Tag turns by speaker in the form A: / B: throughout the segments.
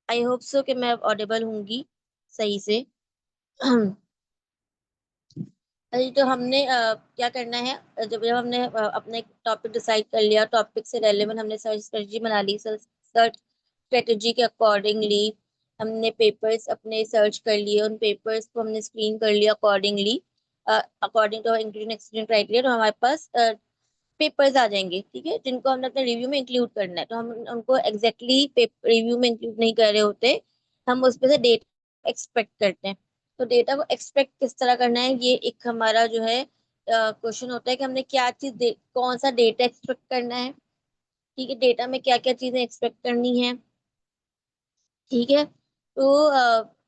A: I hope so कि मैं Audible होंगी सही से। अरे तो हमने क्या करना है, जब जब हमने अपने टॉपिक डिसाइड कर लिया, टॉपिक से रेलेवेंट हमने सर्च स्ट्रेटजी बना ली, सर्च स्ट्रेटजी के अकॉर्डिंगली हमने पेपर्स अपने सर्च कर लिए, उन पेपर्स को हमने स्क्रीन कर लिया accordingly, according to including excluding criteria. तो हमारे पास पेपर्स आ जाएंगे, ठीक है, जिनको हमने अपने रिव्यू में इंक्लूड करना है। तो हम उनको एग्जैक्टली रिव्यू में इंक्लूड नहीं कर रहे होते, हम उसमें से डेटा एक्सपेक्ट करते हैं। तो डेटा को एक्सपेक्ट किस तरह करना है, ये एक हमारा जो है क्वेश्चन होता है कि हमने क्या चीज, कौन सा डेटा एक्सपेक्ट करना है। ठीक है, डेटा में क्या क्या चीजें एक्सपेक्ट करनी है। ठीक है, तो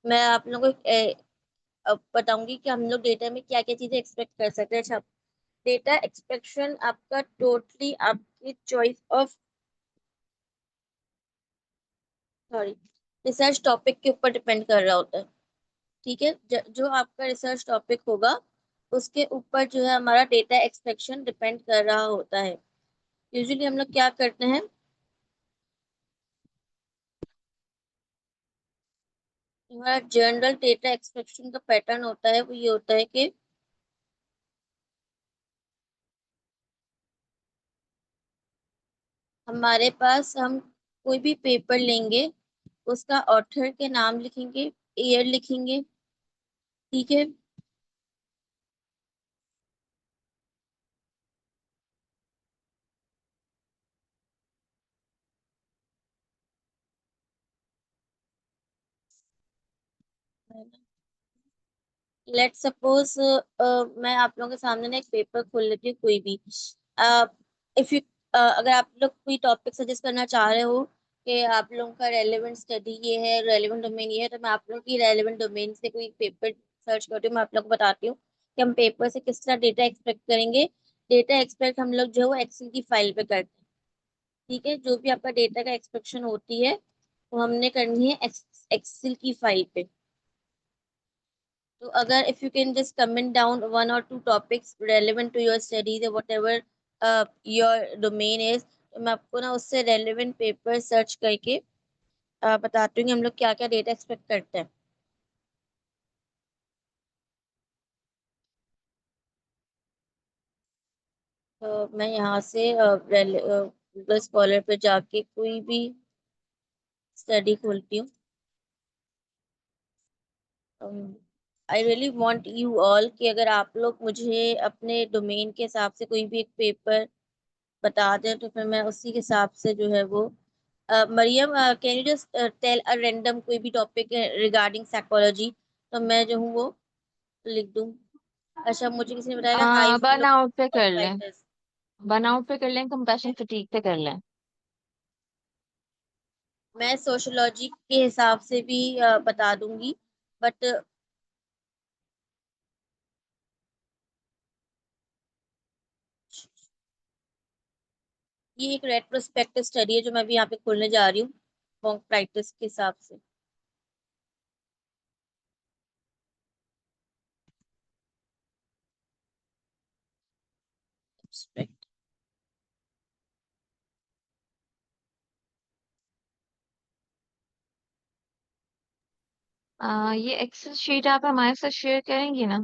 A: मैं आप लोगों को बताऊंगी कि हम लोग डेटा में क्या क्या चीजें एक्सपेक्ट कर सकते हैं। अच्छा, डेटा एक्सपेक्शन आपका टोटली आपकी choice of, sorry, research topic के ऊपर डिपेंड कर रहा होता है। ठीक है, जो आपका रिसर्च टॉपिक होगा उसके ऊपर जो है हमारा डेटा एक्सपेक्शन डिपेंड कर रहा होता है। यूजुअली हम लोग क्या करते हैं, हमारा जनरल डेटा एक्सपेक्शन का पैटर्न होता है, वो ये होता है कि हमारे पास हम कोई भी पेपर लेंगे, उसका ऑथर के नाम लिखेंगे, ईयर लिखेंगे। ठीक है, लेट सपोज मैं आप लोगों के सामने ना एक पेपर खोल लेती हूँ कोई भी। इफ यू अगर आप लोग कोई टॉपिक सजेस्ट करना चाह रहे हो कि आप लोगों का रेलेवेंट स्टडी ये है, रेलेवेंट डोमेन ये है, तो मैं आप लोगों की रेलेवेंट डोमेन से कोई पेपर सर्च करती हूँ। मैं आप लोग को बताती हूँ कि हम पेपर से किस तरह डेटा एक्सपेक्ट करेंगे। डेटा एक्सपेक्ट हम लोग जो है वो एक्सेल की फाइल पे करते हैं। ठीक है, जो भी आपका डेटा का एक्सपेक्शन होती है वो हमने करनी है एक्सेल की फाइल पे। तो अगर if you can just comment down one और two topics relevant to your studies whatever your domain is, तो मैं आपको ना उससे रेलेवेंट पेपर सर्च करके बताती हूँ कि हम लोग क्या क्या डेटा एक्सपेक्ट करते हैं। तो मैं यहाँ से गूगल स्कॉलर पे जाके कोई भी स्टडी खोलती हूँ। I really want you all कि अगर आप लोग मुझे अपने डोमेन के हिसाब से कोई भी एक पेपर बता दें, तो फिर मैं उसी के हिसाब से जो है वो Mariam, can you just tell a random कोई भी टॉपिक रिगार्डिंग साइकोलॉजी, तो मैं जो हूँ वो लिख दूँ। अच्छा, मुझे किसी ने बताया हाई फील
B: बर्न आउट पे
A: ऑफ
B: कर लें।
A: प्राइटिस।
B: बर्न आउट पे कर लें, कंपैशन फटीग पे कर लें।
A: मैं सोशोलॉजी के हिसाब से भी बता दूंगी, बट ये एक रेट्रोस्पेक्टिव स्टडी है जो मैं भी यहाँ पे खोलने जा रही हूँ ब्रोंकाइटिस के हिसाब से।
B: ये एक्सेल शीट आप हमारे साथ शेयर करेंगी ना?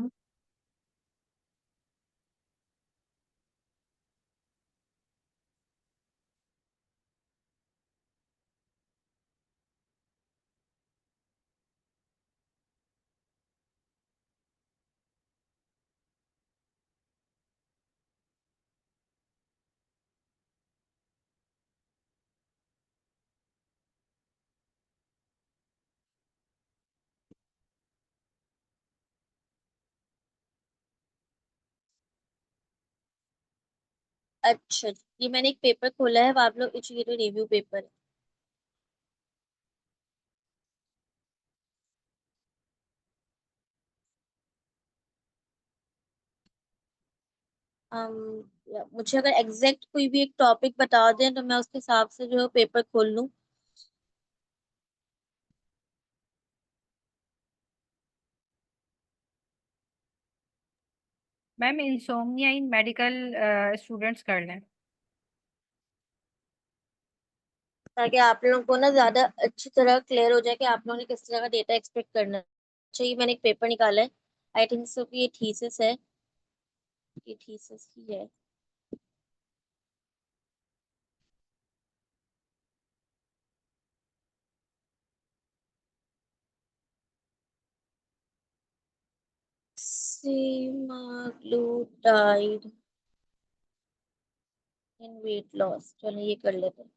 A: अच्छा, ये मैंने एक पेपर खोला है, वो आप लोग ये तो रिव्यू पेपर है। मुझे अगर एग्जैक्ट कोई भी एक टॉपिक बता दें तो मैं उसके हिसाब से जो है पेपर खोल लूँ।
C: मैम इंसोम्निया इन मेडिकल स्टूडेंट्स कर लें।
A: ताकि आप लोगों को ना ज्यादा अच्छी तरह क्लियर हो जाए कि आप लोगों ने किस तरह का डेटा एक्सपेक्ट करना है। अच्छा, ये मैंने एक पेपर निकाला है। आई थिंक सो कि ये थीसिस है। ये थीसिस ही है। semaglutide इन वेट लॉस, चलो ये कर लेते हैं।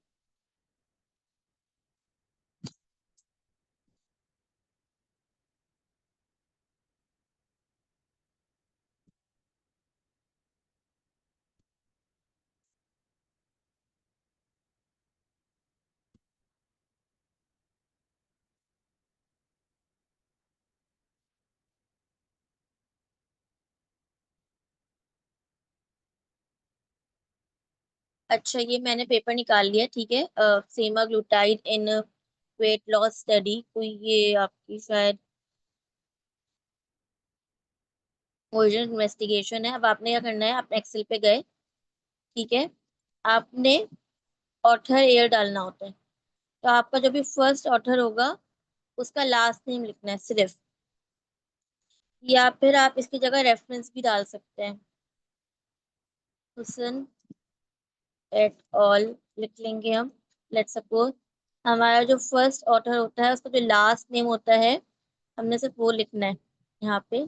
A: अच्छा, ये मैंने पेपर निकाल लिया, ठीक है। सेमाग्लूटाइड इन वेट लॉस स्टडी, कोई ये आपकी शायद ओरिजिनल इन्वेस्टिगेशन है। अब आपने क्या करना है, आप एक्सेल पे गए, ठीक है। आपने ऑथर एयर डालना होता है। तो आपका जो भी फर्स्ट ऑथर होगा उसका लास्ट नेम लिखना है सिर्फ, या फिर आप इसकी जगह रेफरेंस भी डाल सकते हैं। हुसन एट ऑल लिख लेंगे हम। लेट्स सपोज हमारा जो फर्स्ट ऑथर होता है उसका जो लास्ट नेम होता है, हमने सिर्फ वो लिखना है यहाँ पे।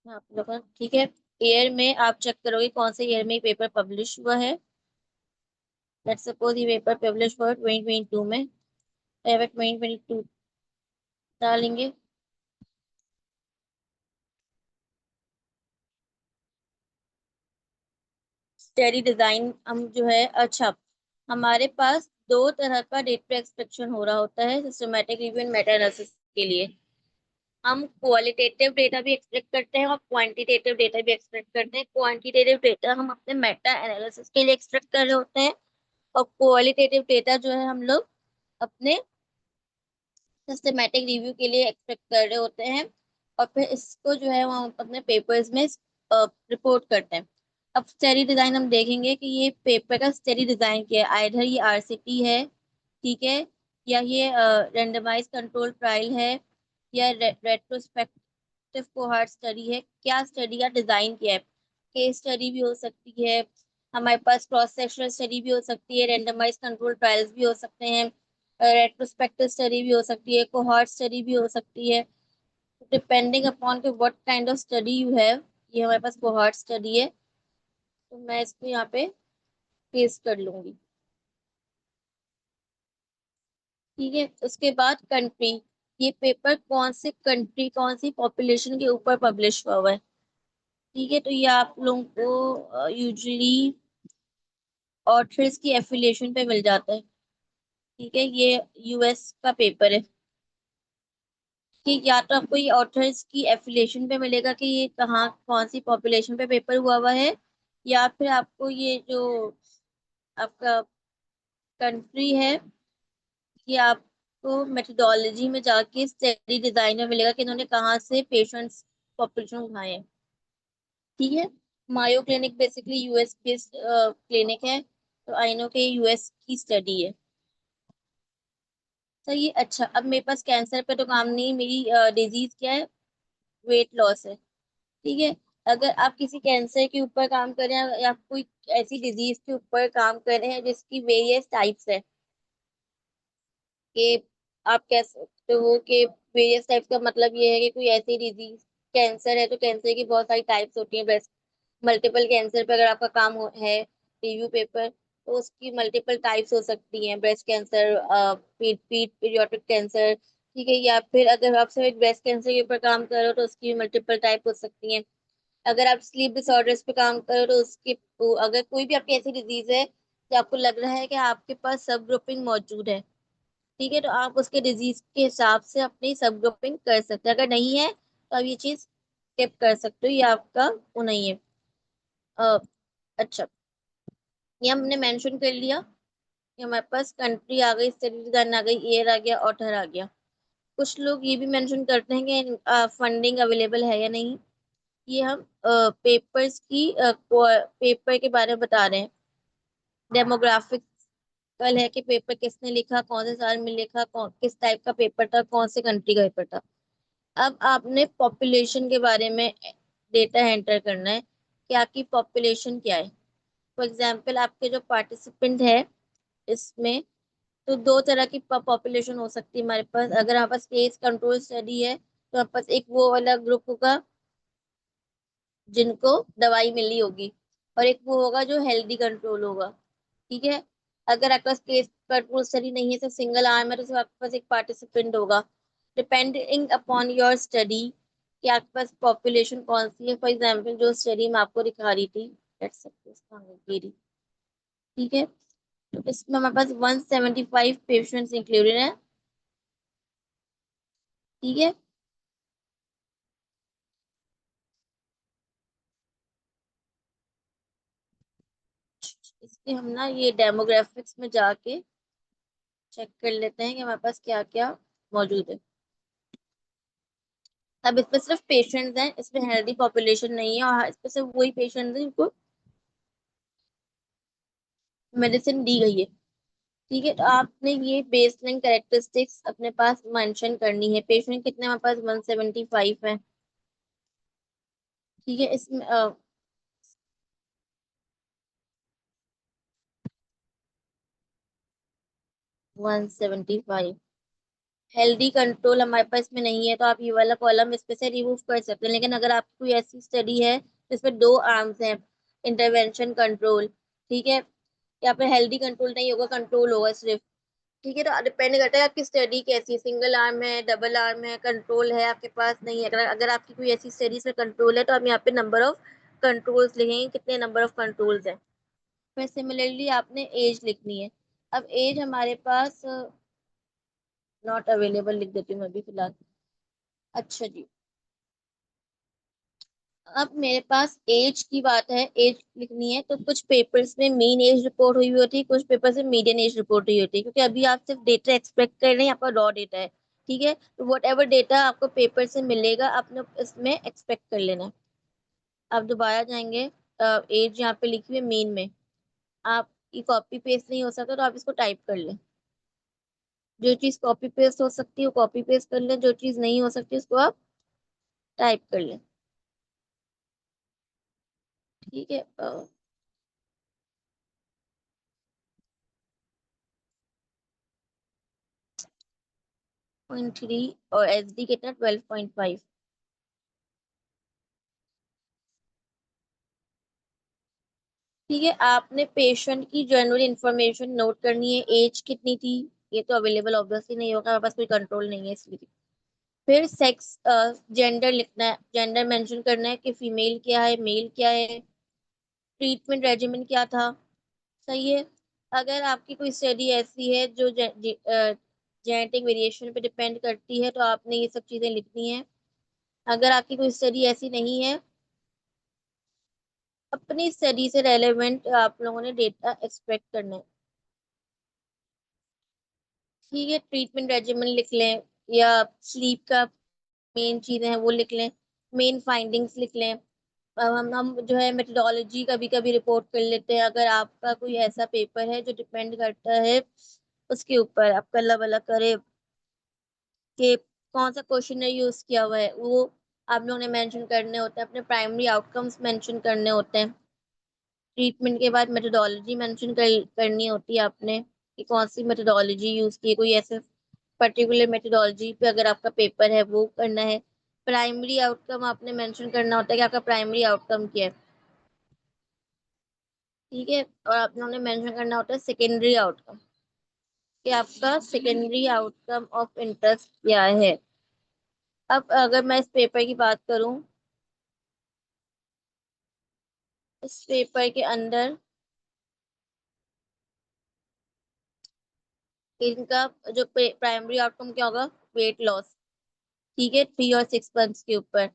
A: आप लोगों ठीक है। ईयर में आप चेक करोगे कौन से ईयर में पेपर पब्लिश हुआ है। लेट्स सपोज ये पेपर पब्लिश हुआ 2022 में, तो 2022 डालेंगे। स्टडी डिजाइन हम जो है, अच्छा, हमारे पास दो तरह का डेटा एक्सट्रैक्शन हो रहा होता है systematic review and Meta analysis के लिए। हम क्वालिटेटिव डेटा भी एक्सट्रैक्ट करते हैं और क्वांटिटेटिव डेटा भी एक्सट्रैक्ट करते हैं। क्वांटिटेटिव डेटा हम अपने मेटा एनालिसिस के लिए एक्सट्रैक्ट कर रहे होते हैं, और क्वालिटेटिव डेटा जो है हम लोग अपने सिस्टमैटिक रिव्यू के लिए एक्सपेक्ट कर रहे होते हैं। और फिर इसको जो है हम अपने पेपर्स में रिपोर्ट करते हैं। अब स्टडी डिजाइन हम देखेंगे कि ये पेपर का स्टडी डिजाइन क्या है। आइधर ये आरसीटी है, ठीक है, या ये रेंडमाइज कंट्रोल ट्रायल है, या रेट्रोस्पेक्टिव कोहॉर्ट स्टडी है। क्या स्टडी का डिजाइन किया है। केस स्टडी भी हो सकती है, हमारे पास क्रॉस सेक्शनल स्टडी भी हो सकती है, रेंडमाइज कंट्रोल ट्रायल्स भी हो सकते हैं, रेट्रोस्पेक्टिव स्टडी भी हो सकती है, कोहॉर्ट स्टडी भी हो सकती है। डिपेंडिंग अपॉन के what kind of study you have, ये हमारे पास कोहॉर्ट स्टडी है, तो मैं इसको यहाँ पे पेस्ट कर लूंगी। ठीक है, उसके बाद कंट्री, ये पेपर कौन से कंट्री, कौन सी पॉपुलेशन के ऊपर पब्लिश हुआ हुआ है। ठीक है, तो ये आप लोगों को यूजुअली ऑथर्स की एफिलिएशन पे मिल जाता है। ठीक है, ये यूएस का पेपर है कि या तो आपको ये ऑथर्स की एफिलिएशन पे मिलेगा कि ये कहाँ कौन सी पॉपुलेशन पे पेपर हुआ हुआ है, या फिर आपको ये जो आपका कंट्री है, ये आपको मेथोडोलॉजी में जाके स्टडी डिजाइन में मिलेगा कि इन्होंने कहाँ से पेशेंट्स पॉपुलेशन उठाए हैं। ठीक है, Mayo clinic basically US based clinic है, तो आई नो के यूएस की स्टडी है। सही है। अच्छा, अब मेरे पास कैंसर पे तो काम नहीं, मेरी डिजीज क्या है, वेट लॉस है। ठीक है, अगर आप किसी कैंसर के ऊपर काम कर रहे हैं या कोई ऐसी डिजीज के ऊपर काम कर रहे हैं जिसकी वेरियस टाइप्स है, कि आप कह सकते हो कि वेरियस टाइप्स का मतलब ये है कि कोई ऐसी डिजीज, कैंसर है तो कैंसर की बहुत सारी टाइप्स होती हैं। ब्रेस्ट मल्टीपल कैंसर पर अगर आपका काम है रिव्यू पेपर, तो उसकी मल्टीपल टाइप्स हो सकती हैं। ब्रेस्ट कैंसर, पीट पीट पीरियोडिक कैंसर, ठीक है। या फिर अगर आप सिर्फ ब्रेस्ट कैंसर के ऊपर काम कर रहे हो तो उसकी मल्टीपल टाइप हो सकती हैं। अगर आप स्लीप डिसऑर्डर्स पे काम करो तो उसकी, अगर कोई भी आपकी ऐसी डिजीज है कि आपको लग रहा है कि आपके पास सब ग्रुपिंग मौजूद है, ठीक है, तो आप उसके डिजीज के हिसाब से अपनी सब ग्रुपिंग कर सकते हैं। अगर नहीं है तो आप ये चीज स्किप कर सकते हो, ये आपका वो नहीं है। अ, अच्छा, ये हमने मेंशन कर लिया कि हमारे पास कंट्री आ गई, स्टडी डिजाइन आ गई, ईयर आ गया, ऑथर आ गया। कुछ लोग ये भी मेंशन करते हैं कि फंडिंग अवेलेबल है या नहीं। ये हम पेपर्स की पेपर के बारे में बता रहे हैं। डेमोग्राफिक्स कल है कि पेपर किसने लिखा, कौन से साल में लिखा, किस टाइप का पेपर था, कौन से कंट्री का पेपर था। अब आपने पॉपुलेशन के बारे में डेटा एंटर करना है कि आपकी पॉपुलेशन क्या है। फॉर एग्जाम्पल आपके जो पार्टिसिपेंट है इसमें, तो दो तरह की पॉपुलेशन हो सकती है हमारे पास। अगर हमारे पास केस कंट्रोल स्टडी है तो हमारे पास एक वो वाला ग्रुप होगा जिनको दवाई मिली होगी, और एक वो होगा जो हेल्दी कंट्रोल होगा। ठीक है। अगर आपके पास केस कंट्रोल स्टडी नहीं है, सिर्फ सिंगल आर्म है, तो सिर्फ आपके पास एक पार्टिसिपेंट होगा। डिपेंडिंग अपॉन योर स्टडी कि आपके पास पॉपुलेशन कौन सी है। फॉर एग्जाम्पल जो स्टडी मैं आपको दिखा रही थी, लेट्स सपोज ये रही, ठीक है, तो इसमें हमारे पास 175 पेशेंट्स इंक्लूडेड है। ठीक है। इसके हम ना ये डेमोग्राफिक्स में जाके चेक कर लेते हैं कि हमारे पास क्या क्या मौजूद है। अब इसमें सिर्फ पेशेंट्स हैं, इसमें हेल्दी पॉपुलेशन नहीं है, और इसमें सिर्फ वही पेशेंट्स हैं जिनको मेडिसिन दी गई है। ठीक है। तो आपने ये बेसलाइन कैरेक्टरिस्टिक्स अपने पास मेंशन करनी है। पेशेंट कितने हमारे पास 175 है। ठीक है। इसमें 175 हेल्दी कंट्रोल हमारे पास में नहीं है, तो आप ये वाला कॉलम इसमें से रिमूव कर सकते हैं। लेकिन अगर आपकी कोई ऐसी स्टडी है जिसमें दो आर्म्स हैं, इंटरवेंशन कंट्रोल, ठीक है, यहाँ पे हेल्दी कंट्रोल नहीं होगा, कंट्रोल होगा सिर्फ। ठीक है। तो डिपेंड करता है आपकी स्टडी कैसी है, सिंगल आर्म है, डबल आर्म है, कंट्रोल है आपके पास नहीं है। अगर अगर आपकी कोई ऐसी स्टडी में कंट्रोल है तो हम यहाँ पे नंबर ऑफ कंट्रोल्स लिखेंगे, कितने नंबर ऑफ कंट्रोल्स है। फिर सिमिलरली आपने एज लिखनी है। अब एज हमारे पास नॉट अवेलेबल लिख देती हूँ मैं अभी फिलहाल। अच्छा जी। अब मेरे पास एज की बात है, एज लिखनी है, तो कुछ पेपर्स में मीन एज रिपोर्ट हुई होती है, कुछ पेपर्स में मीडियन एज रिपोर्ट हुई होती है, क्योंकि अभी आप सिर्फ डेटा एक्सपेक्ट कर रहे हैं, आपका रॉ डेटा है। ठीक है। तो वट एवर डेटा आपको पेपर से मिलेगा आपने इसमें एक्सपेक्ट कर लेना है। आप दोबारा जाएंगे, एज यहाँ पे लिखी हुई है मीन में, आपकी कॉपी पेस्ट नहीं हो सकता तो आप इसको टाइप कर लें। जो चीज कॉपी पेस्ट हो सकती है वो कॉपी पेस्ट कर लें, जो चीज नहीं हो सकती उसको आप टाइप कर लें। ठीक है। 0.3 और एच डी कितना 12.5। ठीक है। आपने पेशेंट की जनरल इंफॉर्मेशन नोट करनी है। एज कितनी थी, ये तो अवेलेबल ऑब्वियसली नहीं होगा, हमारे पास कोई कंट्रोल नहीं है इसलिए। फिर सेक्स, जेंडर लिखना है, जेंडर मेंशन करना है कि फीमेल क्या है, मेल क्या है, ट्रीटमेंट रेजिमेंट क्या था। सही है। अगर आपकी कोई स्टडी ऐसी है जो जेनेटिक वेरिएशन पे डिपेंड करती है तो आपने ये सब चीजें लिखनी है। अगर आपकी कोई स्टडी ऐसी नहीं है, अपनी स्टडी से रेलेवेंट आप लोगों ने डेटा एक्सपेक्ट करना है। ठीक है। ट्रीटमेंट रेजिमेंट लिख लें, या स्लीप का मेन चीजें हैं वो लिख लें, मेन फाइंडिंग्स लिख लें। अब हम जो है मेथडोलॉजी कभी कभी रिपोर्ट कर लेते हैं। अगर आपका कोई ऐसा पेपर है जो डिपेंड करता है उसके ऊपर, आपका अल्लाह भला करे कि कौन सा क्वेश्चन यूज किया हुआ है, वो आप लोगों ने मेंशन करने होते हैं। अपने प्राइमरी आउटकम्स मेंशन करने होते हैं। ट्रीटमेंट के बाद मेथडोलॉजी मेंशन करनी होती है आपने कि कौन सी मेथडोलॉजी यूज की है, कोई ऐसे पर्टिकुलर मेथडोलॉजी पे अगर आपका पेपर है वो करना है। प्राइमरी आउटकम आपने मेंशन करना होता है कि आपका प्राइमरी आउटकम क्या है। ठीक है। और आप लोगों ने मेंशन करना होता है सेकेंडरी आउटकम, कि आपका सेकेंडरी आउटकम ऑफ इंटरेस्ट क्या है। अब अगर मैं इस पेपर की बात करूं, इस पेपर के अंदर इनका जो प्राइमरी आउटकम क्या होगा, वेट लॉस। ठीक है। 3 और 6 मंथ्स के ऊपर,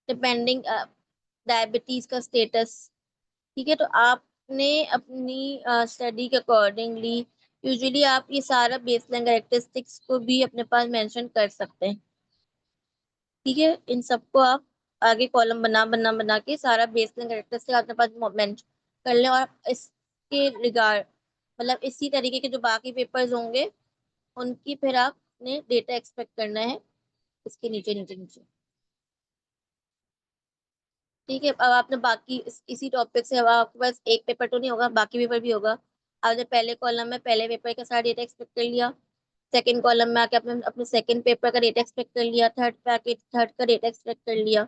A: डिपेंडिंग डायबिटीज का स्टेटस। ठीक है। तो आपने अपनी स्टडी के अकॉर्डिंगली, यूजुअली आप ये सारा बेसलाइन कैरेक्टरिस्टिक्स को भी अपने पास मेंशन कर सकते हैं। ठीक है। इन सबको आप आगे कॉलम बना के सारा बेसलाइन कैरेक्टरिस्टिक अपने पास मेंशन कर लें, और इसके रिगार्ड मतलब इसी तरीके के जो बाकी पेपर्स होंगे उनकी फिर आपने डेटा एक्सपेक्ट करना है इसके नीचे नीचे नीचे। ठीक है, अब आपने बाकी इसी टॉपिक से, अब आपके पास एक पेपर तो नहीं होगा, बाकी पेपर भी होगा। आपने पहले कॉलम में पहले पेपर का सारा डेटा एक्सपेक्ट कर लिया, सेकंड कॉलम में आके आपने अपने सेकंड पेपर का डेटा एक्सपेक्ट कर लिया, थर्ड पे आके थर्ड का डेटा एक्सपेक्ट कर लिया।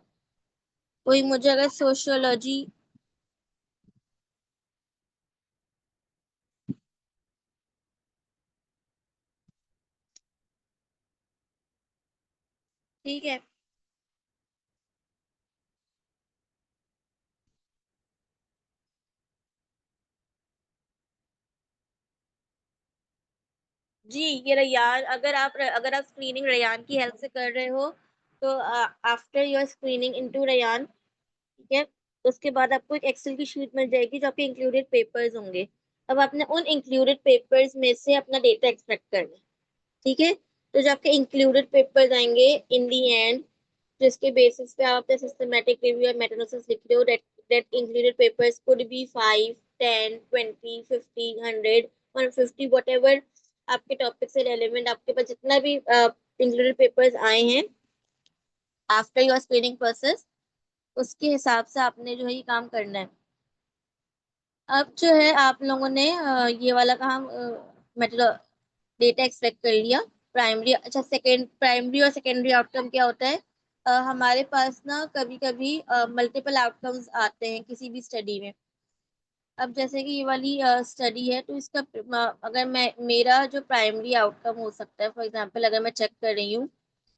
A: कोई मुझे अगर सोशियोलॉजी, ठीक है जी, ये रैयान, अगर आप स्क्रीनिंग रैयान की हेल्प से कर रहे हो तो after your screening into Rayyan, ठीक है, उसके बाद आपको एक एक्सेल की शीट मिल जाएगी जो आपके इंक्लूडेड पेपर्स होंगे। अब आपने उन इंक्लूडेड पेपर्स में से अपना डेटा एक्सट्रैक्ट करना है। ठीक है, तो जो आपके इंक्लूडेड पेपर्स आएंगे इन दी एंड, जिसके बेसिस पे आप अपने सिस्टमैटिक रिव्यू और मेटानालिसिस लिख रहे हो, that included papers could be 5, 10, 20, 50, 100, 150, whatever आपके टॉपिक से रेलेवेंट आपके पास जितना भी इंक्लूडेड पेपर्स आए हैं आफ्टर योर स्क्रीनिंग प्रोसेस, उसके हिसाब से आपने जो है ये काम करना है। अब जो है आप लोगों ने ये वाला काम मतलब डेटा एक्सट्रैक्ट कर लिया। प्राइमरी, अच्छा, सेकेंड प्राइमरी और सेकेंडरी आउटकम क्या होता है? हमारे पास ना कभी कभी मल्टीपल आउटकम्स आते हैं किसी भी स्टडी में। अब जैसे कि ये वाली स्टडी है तो इसका अगर मैं, मेरा जो प्राइमरी आउटकम हो सकता है, फॉर एग्जांपल अगर मैं चेक कर रही हूँ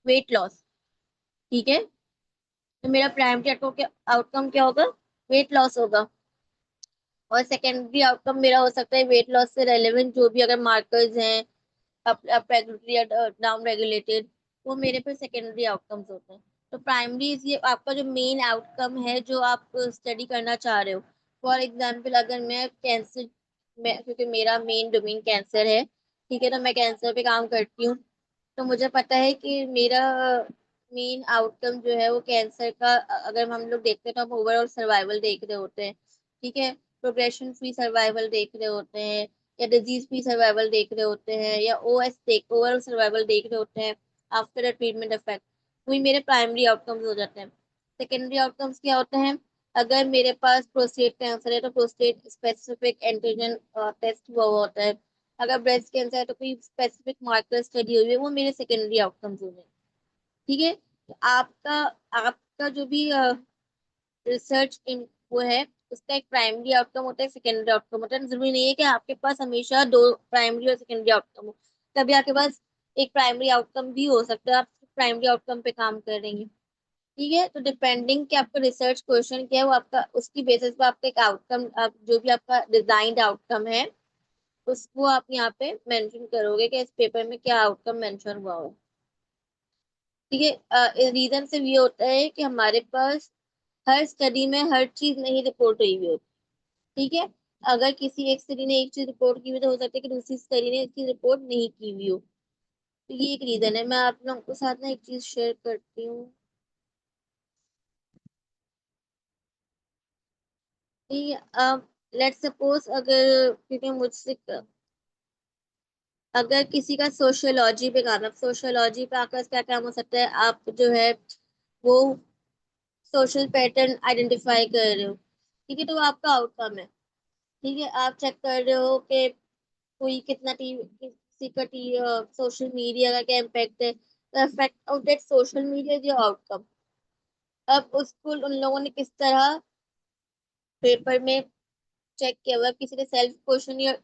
A: वेट लॉस, ठीक है, तो मेरा प्राइमरी आउटकम क्या होगा? वेट लॉस होगा। और सेकेंडरी आउटकम मेरा हो सकता है वेट लॉस से रेलेवेंट जो भी अगर मार्कर्स हैं अप रेगुलेटरी या डाउन रेगुलेटेड, वो मेरे पे सेकेंडरी आउटकम्स होते हैं। तो प्राइमरी ये आपका जो मेन आउटकम है जो आप स्टडी करना चाह रहे हो। फॉर एग्जांपल अगर मैं कैंसर में, क्योंकि मेरा मेन डोमेन कैंसर है, ठीक है, तो मैं कैंसर पे काम करती हूँ, तो मुझे पता है कि मेरा मेन आउटकम जो है वो कैंसर का, अगर हम लोग देखते हैं तो हम ओवरऑल सर्वाइवल देख रहे होते हैं। ठीक है, प्रोग्रेशन फ्री सर्वाइवल देख रहे होते हैं, या डिजीज फ्री सर्वाइवल देख रहे होते हैं, या ओएस देख ओवरऑल सर्वाइवल देख रहे होते हैं आफ्टर अ ट्रीटमेंट इफेक्ट। वही मेरे प्राइमरी आउटकम्स हो जाते हैं। सेकेंडरी आउटकम्स क्या होते हैं? अगर मेरे पास प्रोस्टेट कैंसर है तो प्रोस्टेट स्पेसिफिक एंटीजन टेस्ट हुआ हुआ होता है। अगर ब्रेस्ट कैंसर है तो कोई स्पेसिफिक मार्कर स्टडी हुई है, वो मेरे सेकेंडरी आउटकम्स हो गए। ठीक है, तो आपका आपका जो भी रिसर्च इन वो है, उसका एक प्राइमरी आउटकम होता है, सेकेंडरी आउटकम होता है। जरूरी नहीं है कि आपके पास हमेशा दो प्राइमरी और सेकेंडरी आउटकम हो, कभी आपके पास एक प्राइमरी आउटकम भी हो सकता है, आप प्राइमरी आउटकम पे काम कर रही हैं। ठीक है, तो डिपेंडिंग कि आपका रिसर्च क्वेश्चन क्या है, वो आपका उसकी बेसिस पे आपका एक आउटकम, आप जो भी आपका डिजाइंड आउटकम है उसको आप यहाँ पे मेंशन करोगे कि इस पेपर में क्या आउटकम मेंशन हुआ हो। ठीक है, रीजन सिर्फ ये होता है कि हमारे पास हर स्टडी में हर चीज नहीं रिपोर्ट हुई हुई होती। ठीक है, अगर किसी एक स्टडी ने एक चीज रिपोर्ट की हुई तो हो सकता है कि दूसरी स्टडी ने इसकी रिपोर्ट नहीं की हुई हो। तो ये एक रीजन है। मैं आप लोगों के साथ ना एक चीज शेयर करती हूँ। ठीक है, अब लेट्स सपोज अगर, क्योंकि मुझसे अगर किसी का सोशियोलॉजी पे काम है, सोशियोलॉजी पे आपका क्या काम हो सकता है? आप जो है वो सोशल पैटर्न आइडेंटिफाई कर रहे हो। ठीक है, तो वो आपका आउटकम है। ठीक है, आप चेक कर रहे हो कि कोई कितना किसी का सोशल मीडिया का क्या इम्पैक्ट है, the effect of that social media is your outcome. अब उसको उन लोगों ने किस तरह पेपर में चेक किया हुआ है, किसी ने सेल्फ क्वेश्चन या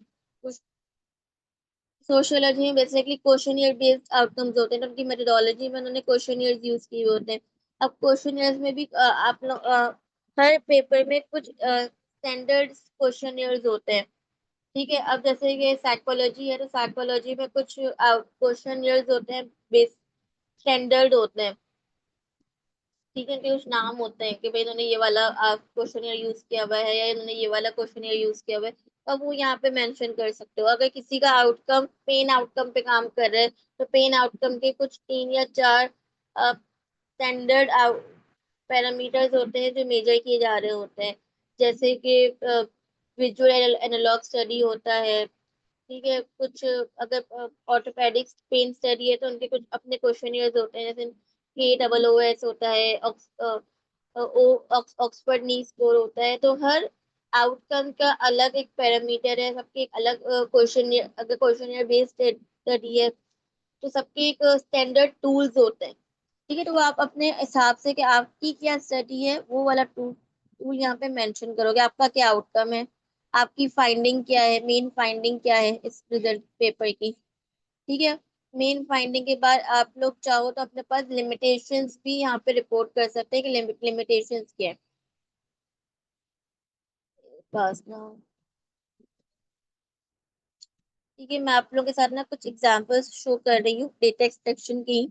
A: सोशियोलॉजी में बेसिकली क्वेश्चनियर बेस्ड आउटकम्स होते हैं, तो उनकी मेथोडोलॉजी में उन्होंने क्वेश्चनियर्स यूज किए हुए होते हैं। अब क्वेश्चनियर्स में भी आप लोग हर पेपर में कुछ स्टैंडर्ड क्वेश्चनियर्स होते हैं। ठीक है, अब जैसे कि साइकोलॉजी है तो साइकोलॉजी में कुछ क्वेश्चनियर्स होते हैं, बेस स्टैंडर्ड होते हैं। ठीक है, कि कुछ नाम होते हैं कि भाई इन्होंने ये वाला क्वेश्चन यूज किया हुआ है या इन्होंने ये वाला क्वेश्चन यूज किया हुआ है, तो अब वो यहाँ पे मेंशन कर सकते हो। अगर किसी का आउटकम पेन आउटकम पे काम कर रहे हैं तो पेन आउटकम के कुछ 3 या 4 स्टैंडर्ड पैरामीटर्स होते हैं जो मेजर किए जा रहे होते हैं। जैसे कि विजुअल एनालॉग स्टडी होता है, ठीक है, कुछ अगर ऑर्थोपेडिक्स पेन स्टडी है तो उनके कुछ अपने क्वेश्चनियर्स होते हैं, जैसे KOOS होता है, ऑक्सफोर्ड नी स्कोर होता है। तो हर आउटकम का अलग एक पैरामीटर है, सबके एक अलग क्वेश्चनियर, अगर क्वेश्चनियर बेस्ड स्टडी है तो सबके एक स्टैंडर्ड टूल्स होते हैं। ठीक है, तो वो आप अपने हिसाब से कि आपकी क्या स्टडी है वो वाला टूल टूल यहाँ पे मेंशन करोगे, आपका क्या आउटकम है, आपकी फाइंडिंग क्या है, मेन फाइंडिंग क्या है इस रिजल्ट पेपर की। ठीक है, मेन फाइंडिंग के बाद आप लोग चाहो तो अपने पास लिमिटेशंस भी यहाँ पे रिपोर्ट कर सकते हैं कि लिमिटेशंस क्या है। बस ना। ठीक है, मैं आप लोगों के साथ ना कुछ एग्जांपल्स शो कर रही हूँ डेटा एक्सट्रैक्शन की।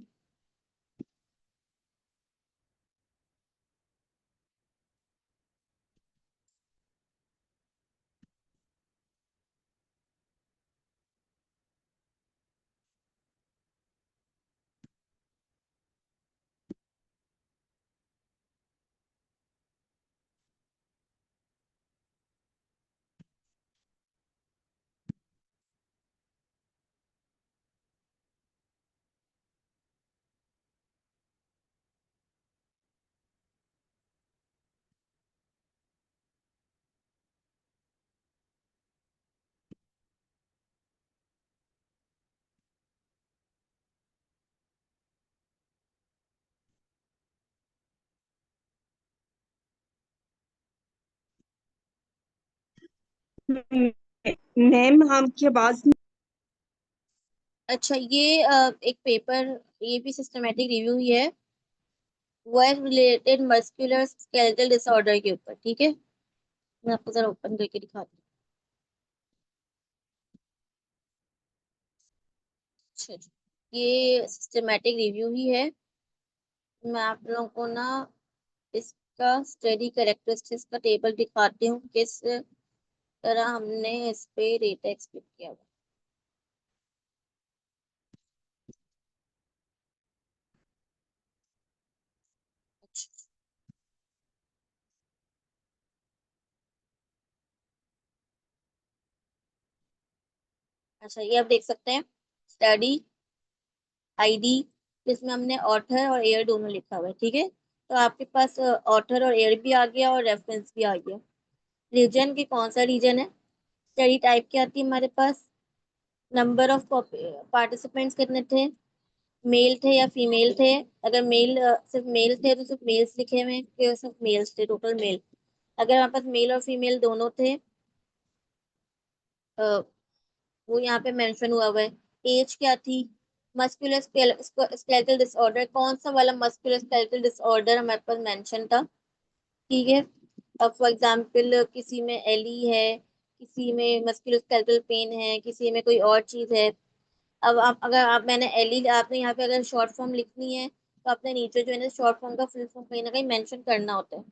C: मैम आपकी आवाज
A: अच्छा, ये एक पेपर, ये भी सिस्टमेटिक रिव्यू ही है, वो है रिलेटेड मस्कुलर स्केलेटल डिसऑर्डर के ऊपर। ठीक है, मैं आपको जरा ओपन करके दिखाती हूँ। अच्छा जी, ये सिस्टमेटिक रिव्यू ही है। मैं आप लोगों को ना इसका स्टडी कैरेक्टरिस्टिक्स का टेबल दिखाती हूँ, किस तरह हमने इस पे डेटा एक्सपेक्ट किया हुआ। अच्छा, अच्छा, ये आप देख सकते हैं स्टडी ID, जिसमें हमने ऑथर और एयर दोनों लिखा हुआ है। ठीक है, तो आपके पास ऑथर और एयर भी आ गया और रेफरेंस भी आ गया। रीजन की कौन सा रीजन है, स्टडी टाइप क्या आती है हमारे पास, नंबर ऑफ पार्टिसिपेंट्स कितने थे, मेल थे या फीमेल थे। अगर मेल सिर्फ मेल थे तो सिर्फ मेल्स लिखे हुए हैं कि सिर्फ मेल्स थे, टोटल मेल। अगर हमारे पास मेल और फीमेल दोनों थे, वो यहाँ पे मेंशन हुआ हुआ है। एज क्या थी, मस्कुलर स्केलेटल डिसऑर्डर, कौन सा वाला मस्कुलर स्केलेटल डिसऑर्डर हमारे पास मेंशन था। ठीक है, अब फॉर एग्जांपल किसी में एलई है, किसी में मस्कुलर स्केलेटल पेन है, किसी में कोई और चीज है। अब आप, अगर आप मैंने एलई, आपने यहाँ पे अगर शॉर्ट फॉर्म लिखनी है तो आपने नीचे जो है ना शॉर्ट फॉर्म का फुल फॉर्म कहीं ना कहीं मेंशन करना होता है।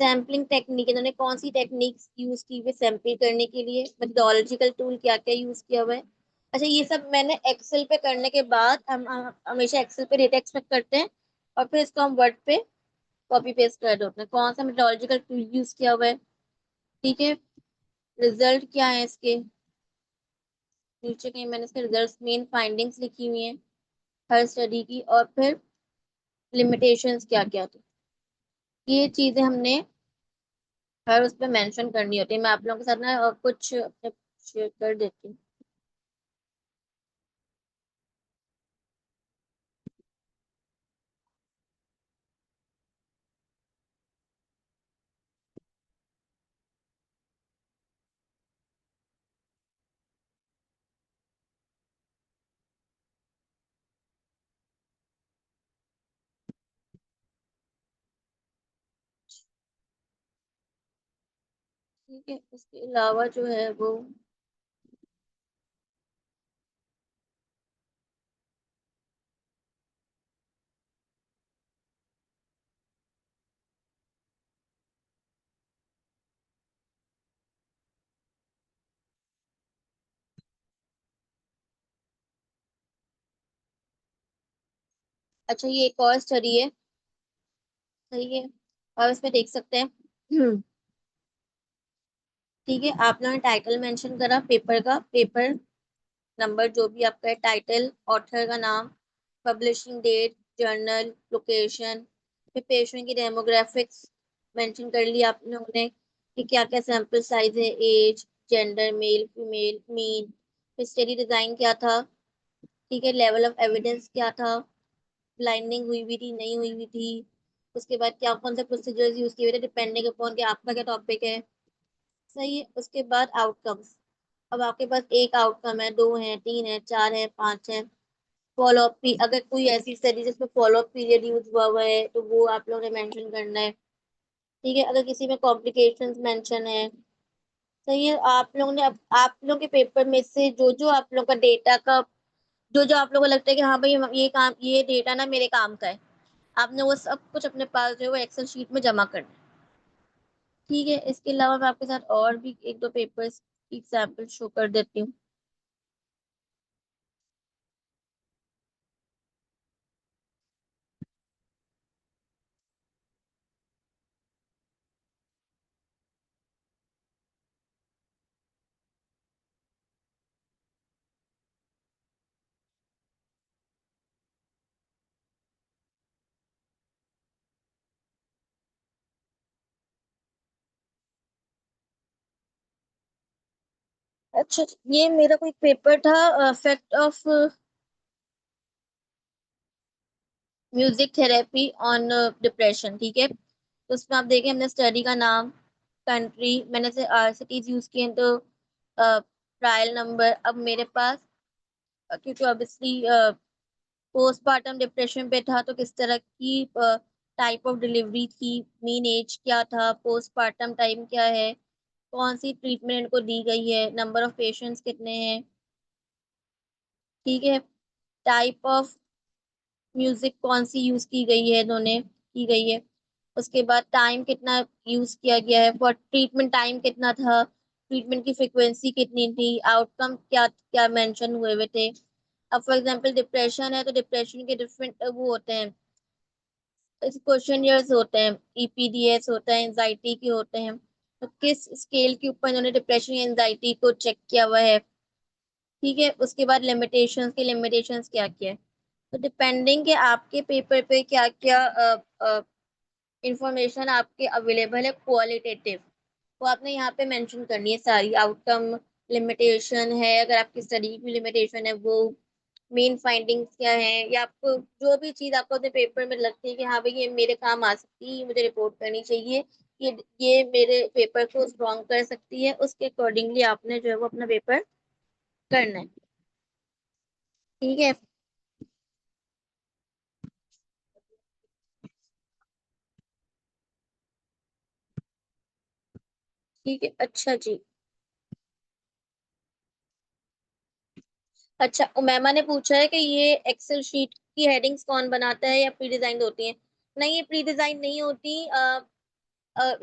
A: सैम्पलिंग टेक्निक, इन्होंने कौन सी टेक्निक्स यूज की हुई सैंपल करने के लिए, मेथोडोलॉजिकल टूल क्या क्या यूज किया हुआ है। अच्छा, ये सब मैंने एक्सेल पे करने के बाद, हम हमेशा एक्सेल पे डेटा एक्सपेक्ट करते हैं और फिर इसको हम वर्ड पे कॉपी पेस्ट कर देते हैं, कौन सा मेथोडोलॉजिकल टूल यूज किया हुआ है। ठीक है, रिजल्ट क्या है इसके, नीचे कहीं मैंने इसके रिजल्ट मेन फाइंडिंग्स लिखी हुई हैं हर स्टडी की, और फिर लिमिटेशंस क्या क्या थी। ये चीजें हमने हर उस पर मेंशन करनी होती है। मैं आप लोगों के साथ ना कुछ अपने शेयर कर देती हूँ। ठीक है, इसके अलावा जो है वो, अच्छा, ये एक और स्टडी है। सही है, और इसमें देख सकते हैं ठीक है, आप लोगों ने टाइटल मेंशन करा पेपर का, पेपर नंबर जो भी आपका है, टाइटल, ऑथर का नाम, पब्लिशिंग डेट, जर्नल, लोकेशन, फिर पेशेंट की डेमोग्राफिक्स मेंशन कर लिया आप लोगों ने कि क्या क्या सैंपल साइज है, age, gender, male female, mean, फिर स्टडी डिजाइन क्या था, ठीक है, लेवल ऑफ एविडेंस क्या था, ब्लाइंडिंग हुई थी नहीं हुई थी, उसके बाद क्या कौन से प्रोसीजर्स यूज किए हुए थे डिपेंडिंग अपॉन कि आपका क्या टॉपिक है, सही है। उसके बाद आउटकम्स, अब आपके पास एक आउटकम है, दो है, तीन है, चार है, पांच है। फॉलो अप, अगर कोई ऐसी स्टडी जिसमें फॉलो अप पीरियड यूज हुआ हुआ है तो वो आप लोगों ने मेंशन करना है, ठीक है। अगर किसी में कॉम्प्लिकेशंस मेंशन है, सही है। आप लोगों ने, अब आप लोगों के पेपर में से जो जो आप लोगों का डेटा का, जो जो आप लोगों को लगता है कि हाँ भाई ये काम, ये डेटा ना मेरे काम का है, आपने वो सब कुछ अपने पास जो है वो एक्सेल शीट में जमा करना है, ठीक है। इसके अलावा मैं आपके साथ और भी एक दो पेपर्स की एग्जाम्पल शो कर देती हूँ। अच्छा, ये मेरा कोई पेपर था, effect of music therapy on depression, ठीक है। तो उसमें आप देखें, हमने स्टडी का नाम, कंट्री, मैंने से सिटीज यूज किए हैं, तो ट्रायल नंबर। अब मेरे पास क्योंकि ऑब्वियसली पोस्टमार्टम डिप्रेशन पे था, तो किस तरह की टाइप ऑफ डिलीवरी थी, मीन एज क्या था, पोस्टमार्टम टाइम क्या है, कौन सी ट्रीटमेंट इनको दी गई है, नंबर ऑफ पेशेंट्स कितने हैं, ठीक है, टाइप ऑफ म्यूजिक कौन सी यूज की गई है, इन्होंने की गई है, उसके बाद टाइम कितना यूज किया गया है, फॉर ट्रीटमेंट टाइम कितना था, ट्रीटमेंट की फ्रिक्वेंसी कितनी थी, आउटकम क्या क्या मेंशन हुए हुए थे। अब फॉर एग्जांपल डिप्रेशन है तो डिप्रेशन के डिफरेंट वो होते हैं, क्वेश्चनियर्स होते हैं, ईपीडीएस होता है, एंजाइटी के होते हैं, तो किस स्केल के ऊपर इन्होंने डिप्रेशन या एंजाइटी को चेक किया हुआ है, ठीक है। उसके बाद लिमिटेशंस के, लिमिटेशंस क्या क्या है। तो डिपेंडिंग के आपके पेपर पे क्या क्या इंफॉर्मेशन आपके अवेलेबल है क्वालिटेटिव, वो आपने यहाँ पे मेंशन करनी है सारी, आउटकम, लिमिटेशन है, अगर आपकी स्टडी की लिमिटेशन है वो, मेन फाइंडिंग्स क्या है, या आपको जो भी चीज आपको अपने पेपर में लगती है कि हाँ भाई ये मेरे काम आ सकती है, ये मुझे रिपोर्ट करनी चाहिए, ये मेरे पेपर को स्ट्रॉन्ग कर सकती है, उसके अकॉर्डिंगली आपने जो है वो अपना पेपर करना है, ठीक है। ठीक है, अच्छा जी। अच्छा, उमैमा ने पूछा है कि ये एक्सेल शीट की हेडिंग्स कौन बनाता है या प्री डिजाइन होती हैं? नहीं, ये प्री डिजाइन नहीं होती।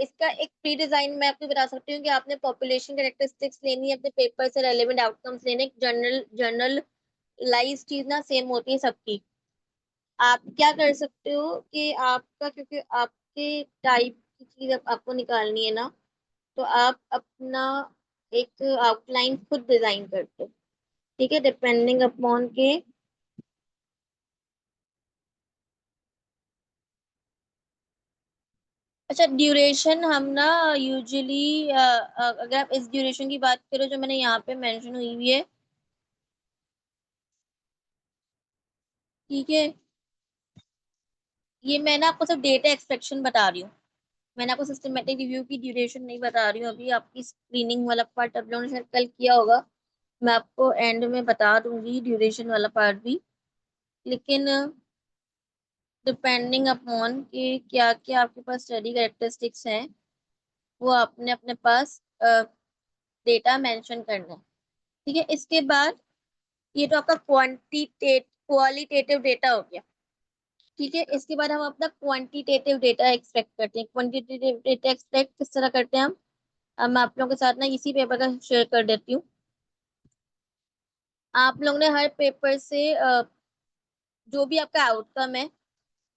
A: इसका एक प्री डिजाइन मैं आपको बता सकती हूँ कि आपने पॉपुलेशन कैरेक्टरिस्टिक्स लेनी है, अपने पेपर से रेलेवेंट आउटकम्स लेने, जर्नल लाइज चीज ना सेम होती है सबकी। आप क्या कर सकते हो कि आपका, क्योंकि आपके टाइप की चीज आपको निकालनी है ना, तो आप अपना एक आउटलाइन खुद डिजाइन करते हो, ठीक है, डिपेंडिंग अपॉन के। अच्छा, ड्यूरेशन हम ना यूजुअली, अगर आप इस ड्यूरेशन की बात करो जो मैंने यहाँ पे मेंशन हुई हुई है, ठीक है, ये मैं ना आपको सब डेटा एक्सट्रैक्शन बता रही हूँ, मैंने आपको सिस्टमेटिक रिव्यू की ड्यूरेशन नहीं बता रही हूँ अभी। आपकी स्क्रीनिंग वाला पार्ट आप लोगों ने शायद कल किया होगा, मैं आपको एंड में बता दूंगी ड्यूरेशन वाला पार्ट भी, लेकिन डिपेंडिंग अपॉन कि क्या क्या आपके पास स्टडी कैरेक्टरिस्टिक्स हैं, वो आपने अपने पास डेटा मेंशन करना है, ठीक है। इसके बाद ये तो आपका क्वालिटेटिव डेटा हो गया, ठीक है। इसके बाद हम अपना क्वांटिटेटिव डेटा एक्सपेक्ट करते हैं। क्वांटिटेटिव डेटा एक्सपेक्ट किस तरह करते हैं हम? अब मैं आप लोगों के साथ ना इसी पेपर का शेयर कर देती हूँ। आप लोग ने हर पेपर से जो भी आपका आउटकम है,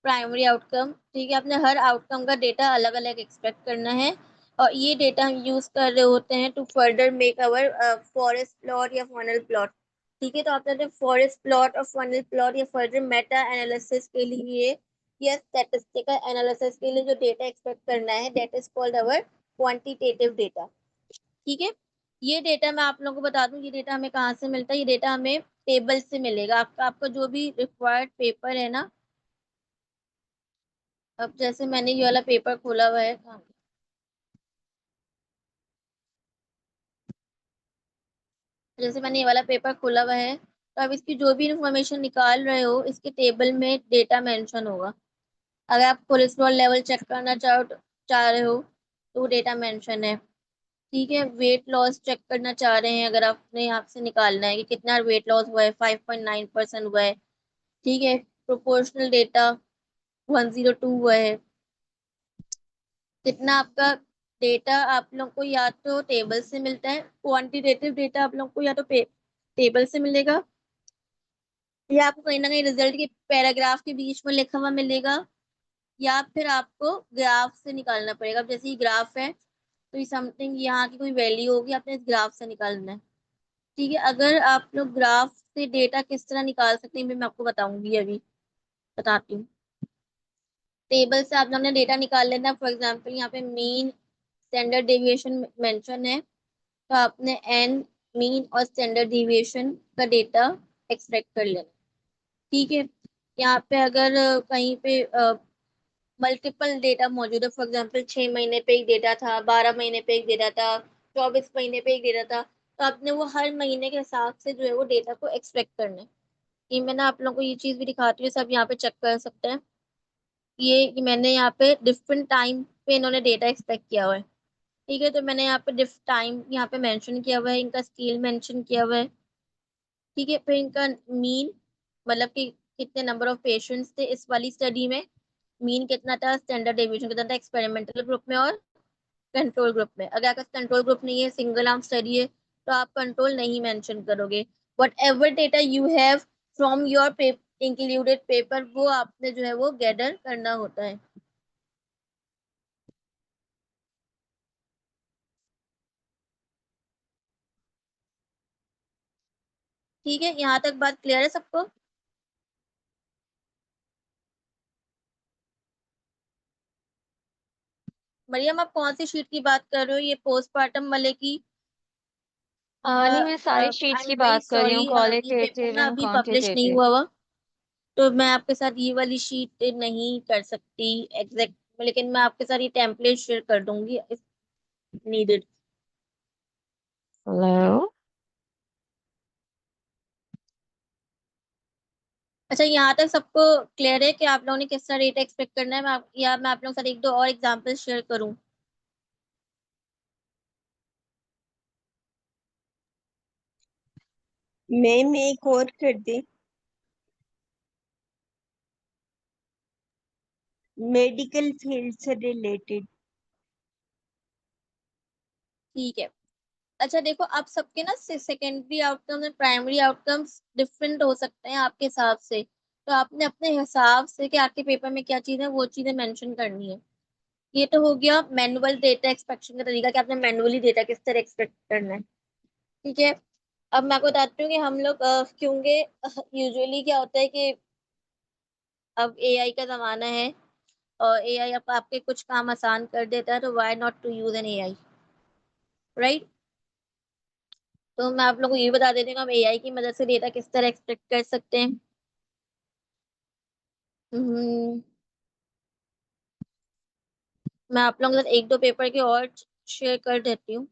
A: प्राइमरी आउटकम, ठीक है, आपने हर आउटकम का डेटा अलग अलग एक्सपेक्ट करना है, और ये डेटा हम यूज कर रहे होते हैं to further make our forest plot या फनल प्लॉट। ठीक है, तो आपने फॉरेस्ट प्लॉट और फनल प्लॉट या फर्दर मेटा एनालिसिस के लिए या स्टैटिस्टिकल एनालिसिस के लिए जो डेटा एक्सपेक्ट करना है, that is called our quantitative data. ठीक है, ये डेटा मैं आप लोगों को बता दूं, ये डेटा हमें कहाँ से मिलता है? ये डेटा हमें टेबल से मिलेगा। आपका आपका जो भी रिक्वायर्ड पेपर है ना, अब जैसे मैंने ये वाला पेपर खोला हुआ है, जैसे मैंने ये वाला पेपर खोला हुआ है, तो आप इसकी जो भी इंफॉर्मेशन निकाल रहे हो, इसके टेबल में डेटा मेंशन होगा। अगर आप कोलेस्ट्रॉल लेवल चेक करना चाह रहे हो तो डेटा मेंशन है। ठीक है, वेट लॉस चेक करना चाह रहे हैं, अगर आपने यहाँ से निकालना है कि कितना वेट लॉस हुआ है, 5.9% हुआ है। ठीक है, प्रोपोर्शनल डेटा 102 हुआ है। कितना आपका डेटा आप लोग को या तो टेबल से मिलता है, क्वांटिटेटिव डेटा आप लोग को या तो टेबल से मिलेगा, या आपको कहीं ना कहीं रिजल्ट के पैराग्राफ के बीच में लिखा हुआ मिलेगा, या फिर आपको ग्राफ से निकालना पड़ेगा। अब जैसे ये ग्राफ है, तो ये समथिंग यहाँ की कोई वैल्यू होगी, आपने इस ग्राफ से निकालना है। ठीक है, अगर आप लोग ग्राफ से डेटा किस तरह निकाल सकते हैं, मैं आपको बताऊंगी, अभी बताती हूँ। टेबल से आप लोग ने डेटा निकाल लेना। फॉर एग्जाम्पल यहाँ पे मीन स्टैंडर्ड डेविएशन मेंशन है, तो आपने एन, मीन और स्टैंडर्ड डेविएशन का डेटा एक्सट्रैक्ट कर लेना। ठीक है, यहाँ पे अगर कहीं पे मल्टीपल डेटा मौजूद है, फॉर एग्जाम्पल 6 महीने पे एक डेटा था, 12 महीने पे एक डेटा था, 24 महीने पे एक डेटा था, तो आपने वो हर महीने के हिसाब से जो है वो डेटा को एक्सट्रैक्ट करना है। ये मैंने आप लोगों को ये चीज भी दिखाती हूँ, सब यहाँ पे चेक कर सकते हैं। ये मैंने यहाँ पे डिफरेंट टाइम पे इन्होंने डेटा एक्सपेक्ट किया हुआ है। ठीक है, तो मैंने यहाँ पे डिफ टाइम यहाँ पे मेंशन किया हुआ है, इनका स्केल मेंशन किया हुआ है। ठीक है, फिर इनका मीन, मतलब कि कितने नंबर ऑफ पेशेंट्स थे इस वाली स्टडी में, मीन कितना था, स्टैंडर्ड डेविएशन कितना था एक्सपेरिमेंटल ग्रुप में और कंट्रोल ग्रुप में। अगर आपका कंट्रोल ग्रुप नहीं है, सिंगल आर्म स्टडी है, तो आप कंट्रोल नहीं मेंशन करोगे। What ever data you have from your included paper, वो आपने जो है वो गैदर करना होता है। ठीक है, यहाँ तक बात क्लियर है सबको? मरियम, आप कौन सी शीट की बात कर रहे हो, ये पोस्टमार्टम वाले की?
B: नहीं, मैं सारी
A: आई
B: शीट्स
A: एम
B: की
A: वेरी
B: बात कर रही
A: सॉरी,
B: हूँ,
A: ये पेपर
B: क्वालिटेटिव
A: ना
B: एंड
A: अभी पब्लिश नहीं
B: क्वांटिटेटिव।
A: हुआ हुआ, तो मैं आपके साथ ये वाली शीट नहीं कर सकती एग्जैक्ट, लेकिन मैं आपके साथ ये टेम्पलेट शेयर कर दूंगी इफ नीडेड।
B: हेलो।
A: अच्छा, यहाँ तक सबको क्लियर है कि आप लोगों ने किस तरह रेट एक्सपेक्ट करना है? या मैं आप लोगों के साथ एक दो और एग्जांपल शेयर करूँ?
C: मैम एक और कर दे, मेडिकल फील्ड से रिलेटेड।
A: ठीक है। अच्छा देखो, आप सबके ना सेकेंडरी आउटकम और प्राइमरी आउटकम्स डिफरेंट हो सकते हैं आपके हिसाब से, तो आपने अपने हिसाब से कि आपके पेपर में क्या चीज़ है वो चीज़ें मेंशन करनी है। ये तो हो गया मैनुअल डेटा एक्सपेक्शन का तरीका, कि आपने मैनुअली डेटा किस तरह एक्सपेक्ट करना है। ठीक है, अब मैं आपको बताती हूँ कि हम लोग क्योंकि यूजुअली क्या होता है कि अब एआई का जमाना है, और एआई आपके कुछ काम आसान कर देता है, तो why not to use an AI, right? तो मैं आप लोगों को ये बता देती हूँ कि हम एआई की मदद से डेटा किस तरह एक्सपेक्ट कर सकते हैं। हम्म, मैं आप लोगों के साथ एक दो पेपर के और शेयर कर देती हूँ।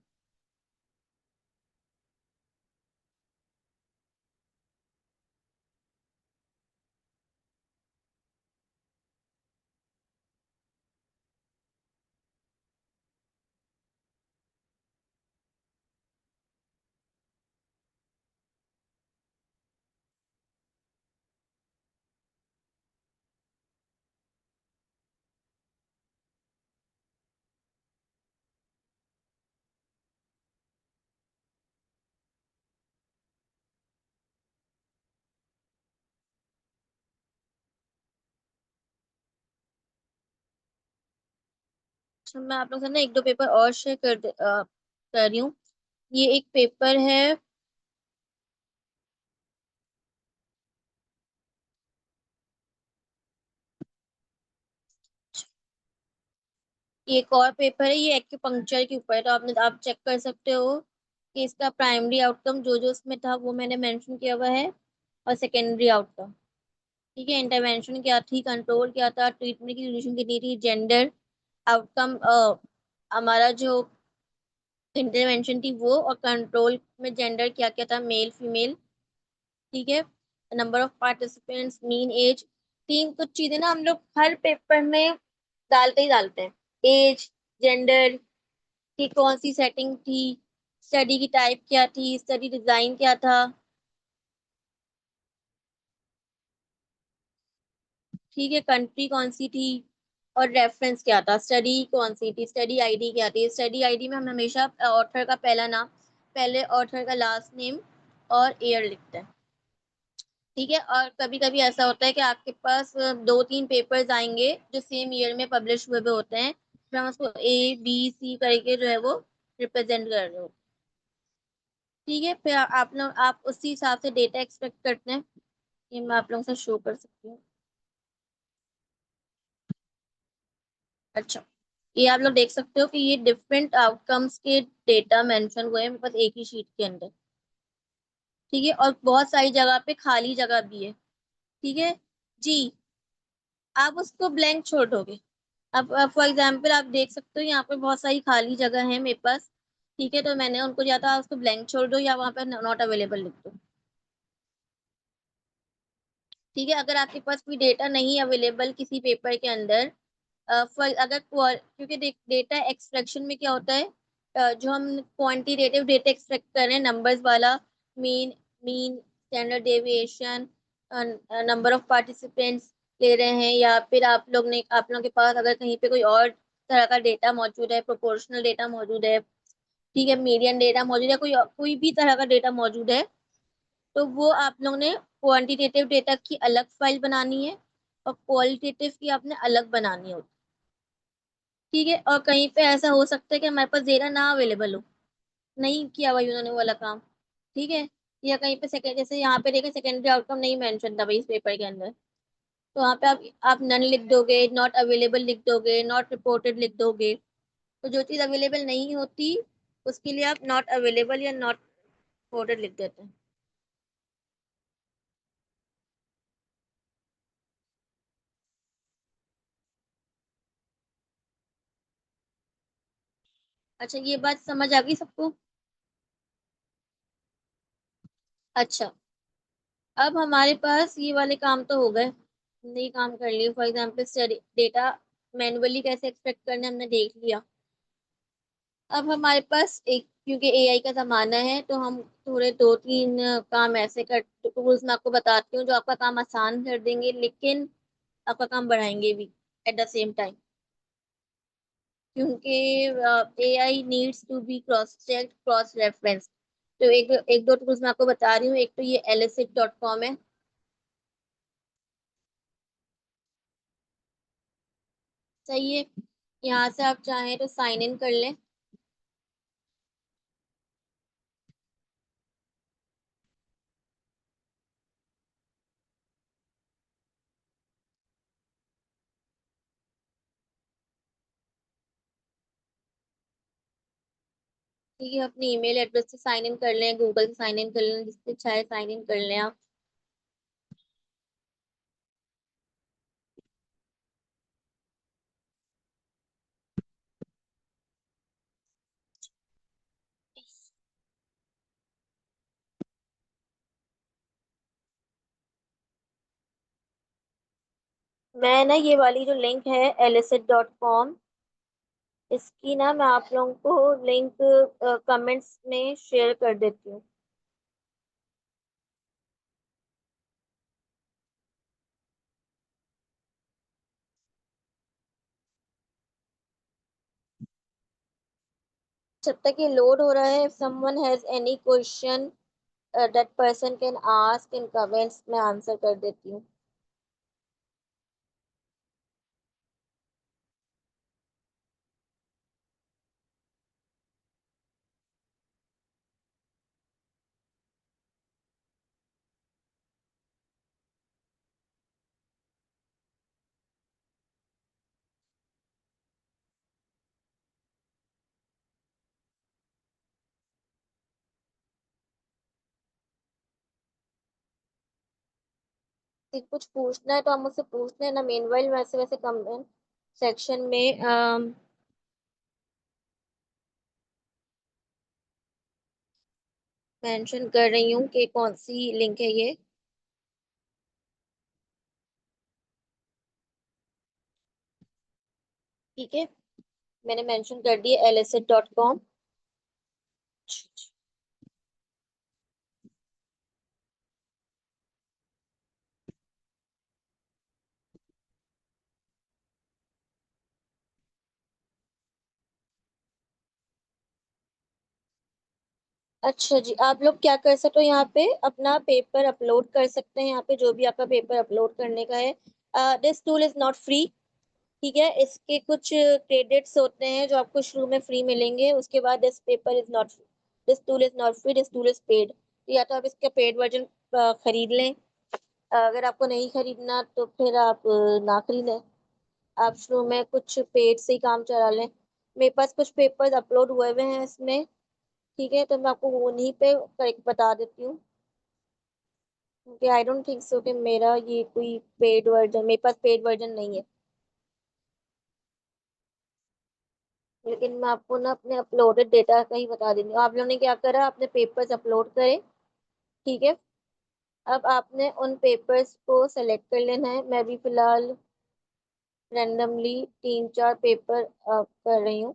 A: अच्छा, मैं आप लोग से ना एक दो पेपर और शेयर कर रही हूँ। ये एक पेपर है, ये एक और पेपर है, ये एक्यूपंक्चर के ऊपर है। तो आप चेक कर सकते हो कि इसका प्राइमरी आउटकम जो जो उसमें था वो मैंने मेंशन किया हुआ है, और सेकेंडरी आउटकम। ठीक है, इंटरवेंशन क्या थी, कंट्रोल क्या था, ट्रीटमेंट की ड्यूरेशन कितनी थी, जेंडर आउटकम, हमारा जो इंटरवेंशन थी वो, और कंट्रोल में जेंडर क्या क्या था, मेल फीमेल। ठीक है, number of participants, mean age. तीन कुछ चीजें ना हम लोग हर पेपर में डालते ही डालते हैं। एज, जेंडर की कौन सी सेटिंग थी, स्टडी की टाइप क्या थी, स्टडी डिजाइन क्या था। ठीक है, कंट्री कौन सी थी, और रेफरेंस क्या था, स्टडी कौन सी थी, स्टडी आईडी क्या थी। स्टडी आईडी में हम हमेशा ऑथर का पहला नाम, पहले ऑथर का लास्ट नेम और ईयर लिखते हैं। ठीक है, और कभी कभी ऐसा होता है कि आपके पास दो तीन पेपर्स आएंगे जो सेम ईयर में पब्लिश हुए हुए होते हैं, फिर हम उसको A B C करके जो है वो रिप्रेजेंट कर रहे हो। ठीक है, फिर आप लोग आप उसी हिसाब से डेटा एक्सपेक्ट करते हैं। ये मैं आप लोगों से शो कर सकती हूँ। अच्छा, ये आप लोग देख सकते हो कि ये डिफरेंट आउटकम्स के डेटा मेंशन हुए हैं मेरे पास एक ही शीट के अंदर। ठीक है, और बहुत सारी जगह पे खाली जगह भी है। ठीक है जी, आप उसको ब्लैंक छोड़ दोगे। अब फॉर एग्जाम्पल आप देख सकते हो यहाँ पे बहुत सारी खाली जगह है मेरे पास। ठीक है, तो मैंने उनको या तो आप उसको ब्लैंक छोड़ दो या वहाँ पे नॉट अवेलेबल लिख दो। ठीक है, अगर आपके पास कोई डेटा नहीं अवेलेबल किसी पेपर के अंदर, क्योंकि डेटा एक्सट्रैक्शन में क्या होता है, जो हम क्वांटिटेटिव डेटा एक्सट्रैक्ट कर रहे हैं, नंबर्स वाला, mean mean standard deviation, number of participants ले रहे हैं, या फिर आप लोगों के पास अगर कहीं पे कोई और तरह का डेटा मौजूद है, प्रोपोर्शनल डेटा मौजूद है, ठीक है, मीडियन डेटा मौजूद है, कोई भी तरह का डेटा मौजूद है, तो वो आप लोग ने क्वांटिटेटिव डेटा की अलग फाइल बनानी है, और क्वालिटेटिव की आपने अलग बनानी होती। ठीक है, और कहीं पे ऐसा हो सकता है कि हमारे पास डेटा ना अवेलेबल हो, नहीं किया हुआ उन्होंने वो वाला काम। ठीक है, या कहीं पे सेकेंड, जैसे यहाँ पे देखें सेकेंडरी आउटकम नहीं मेंशन था भाई इस पेपर के अंदर, तो वहाँ पे आप नन लिख दोगे, नॉट अवेलेबल लिख दोगे, नॉट रिपोर्टेड लिख दोगे। तो जो चीज़ अवेलेबल नहीं होती उसके लिए आप नॉट अवेलेबल या नॉट रिपोर्टेड लिख देते हैं। अच्छा, ये बात समझ आ गई सबको। अच्छा, अब हमारे पास ये वाले काम तो हो गए, हमने ये काम कर लिए। For example study data manually कैसे एक्सपेक्ट करने हमने देख लिया। अब हमारे पास एक, क्योंकि एआई का जमाना है, तो हम थोड़े दो तीन काम ऐसे कर टूल्स मैं आपको बताती हूँ जो आपका काम आसान कर देंगे, लेकिन आपका काम बढ़ाएंगे भी एट द सेम टाइम। क्योंकि AI needs to be cross check, cross reference. तो एक दो टूल्स मैं आपको बता रही हूँ। एक तो ये elicit.com है। सही है, यहाँ से आप चाहें तो साइन इन कर लें। ठीक है, अपनी ईमेल एड्रेस से साइन इन कर लें, गूगल से साइन इन कर लें, जिससे चाहे साइन इन कर लें आप। मैं ना ये वाली जो लिंक है elicit.com, इसकी ना मैं आप लोगों को लिंक कमेंट्स में शेयर कर देती हूँ। जब तक ये लोड हो रहा है, if someone has any question that person can ask in comments, मैं आंसर कर देती हूँ। किसी को कुछ पूछना है तो आप मुझसे पूछना है ना। मेनवाइल वैसे वैसे कमेंट सेक्शन में मेंशन कर रही हूँ कि कौन सी लिंक है ये। ठीक है, मैंने मेंशन कर दी है lsat.com। अच्छा जी, आप लोग क्या कर सकते हो, यहाँ पे अपना पेपर अपलोड कर सकते हैं। यहाँ पे जो भी आपका पेपर अपलोड करने का है, this tool is not free. ठीक है, इसके कुछ क्रेडिट्स होते हैं जो आपको शुरू में फ्री मिलेंगे, उसके बाद this tool is not free, this tool is paid. या तो आप इसका पेड वर्जन खरीद लें, अगर आपको नहीं खरीदना तो फिर आप ना खरीदें। आप शुरू में कुछ पेड से ही काम चला लें। मेरे पास कुछ पेपर्स अपलोड हुए हुए हैं इसमें। ठीक है, तो मैं आपको उन्हीं पे बता देती हूँ, क्योंकि आई डोंट थिंक सो कि मेरा ये कोई पेड वर्जन, मेरे पास पेड वर्जन नहीं है। लेकिन मैं आपको ना अपने अपलोडेड डेटा का ही बता देती हूँ। आप लोगों ने क्या करा, अपने पेपर्स अपलोड करे। ठीक है, अब आपने उन पेपर्स को सेलेक्ट कर लेना है। मैं भी फिलहाल रैंडमली 3-4 पेपर कर रही हूँ।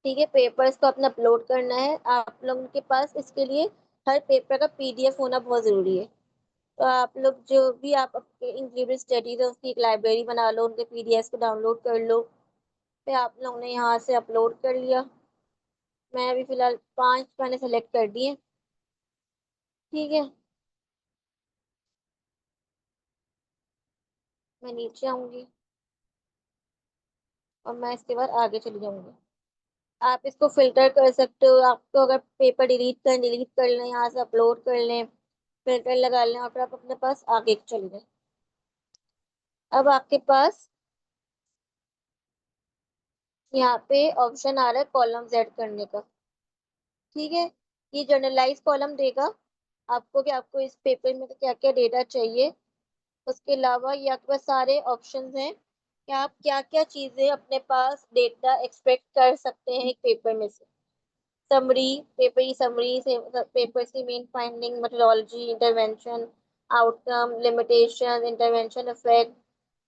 A: ठीक है, पेपर्स को अपना अपलोड करना है। आप लोगों के पास इसके लिए हर पेपर का पीडीएफ होना बहुत जरूरी है। तो आप लोग जो भी आप आपके इंक्लूडेड स्टडीज है उसकी एक लाइब्रेरी बना लो, उनके पीडीएफ को डाउनलोड कर लो। फिर आप लोगों ने यहाँ से अपलोड कर लिया। मैं अभी फिलहाल 5 मैंने सेलेक्ट कर दिए। ठीक है, मैं नीचे आऊंगी और मैं इसके बाद आगे चली जाऊंगी। आप इसको फिल्टर कर सकते हो। आपको अगर पेपर डिलीट कर लें, यहाँ से अपलोड कर लें, फिल्टर लगा लें और फिर आप अपने पास आगे चले जाएं। अब आपके पास यहाँ पे ऑप्शन आ रहा है कॉलम्स ऐड करने का। ठीक है, ये जनरलाइज कॉलम देगा आपको कि आपको इस पेपर में क्या क्या डेटा चाहिए। उसके अलावा ये आपके पास सारे ऑप्शंस हैं कि आप क्या क्या चीजें अपने पास डेटा एक्सपेक्ट कर सकते हैं एक पेपर में से। समरी, पेपर की समरी से, पेपर की main finding, methodology, intervention, outcome, limitation, intervention effect,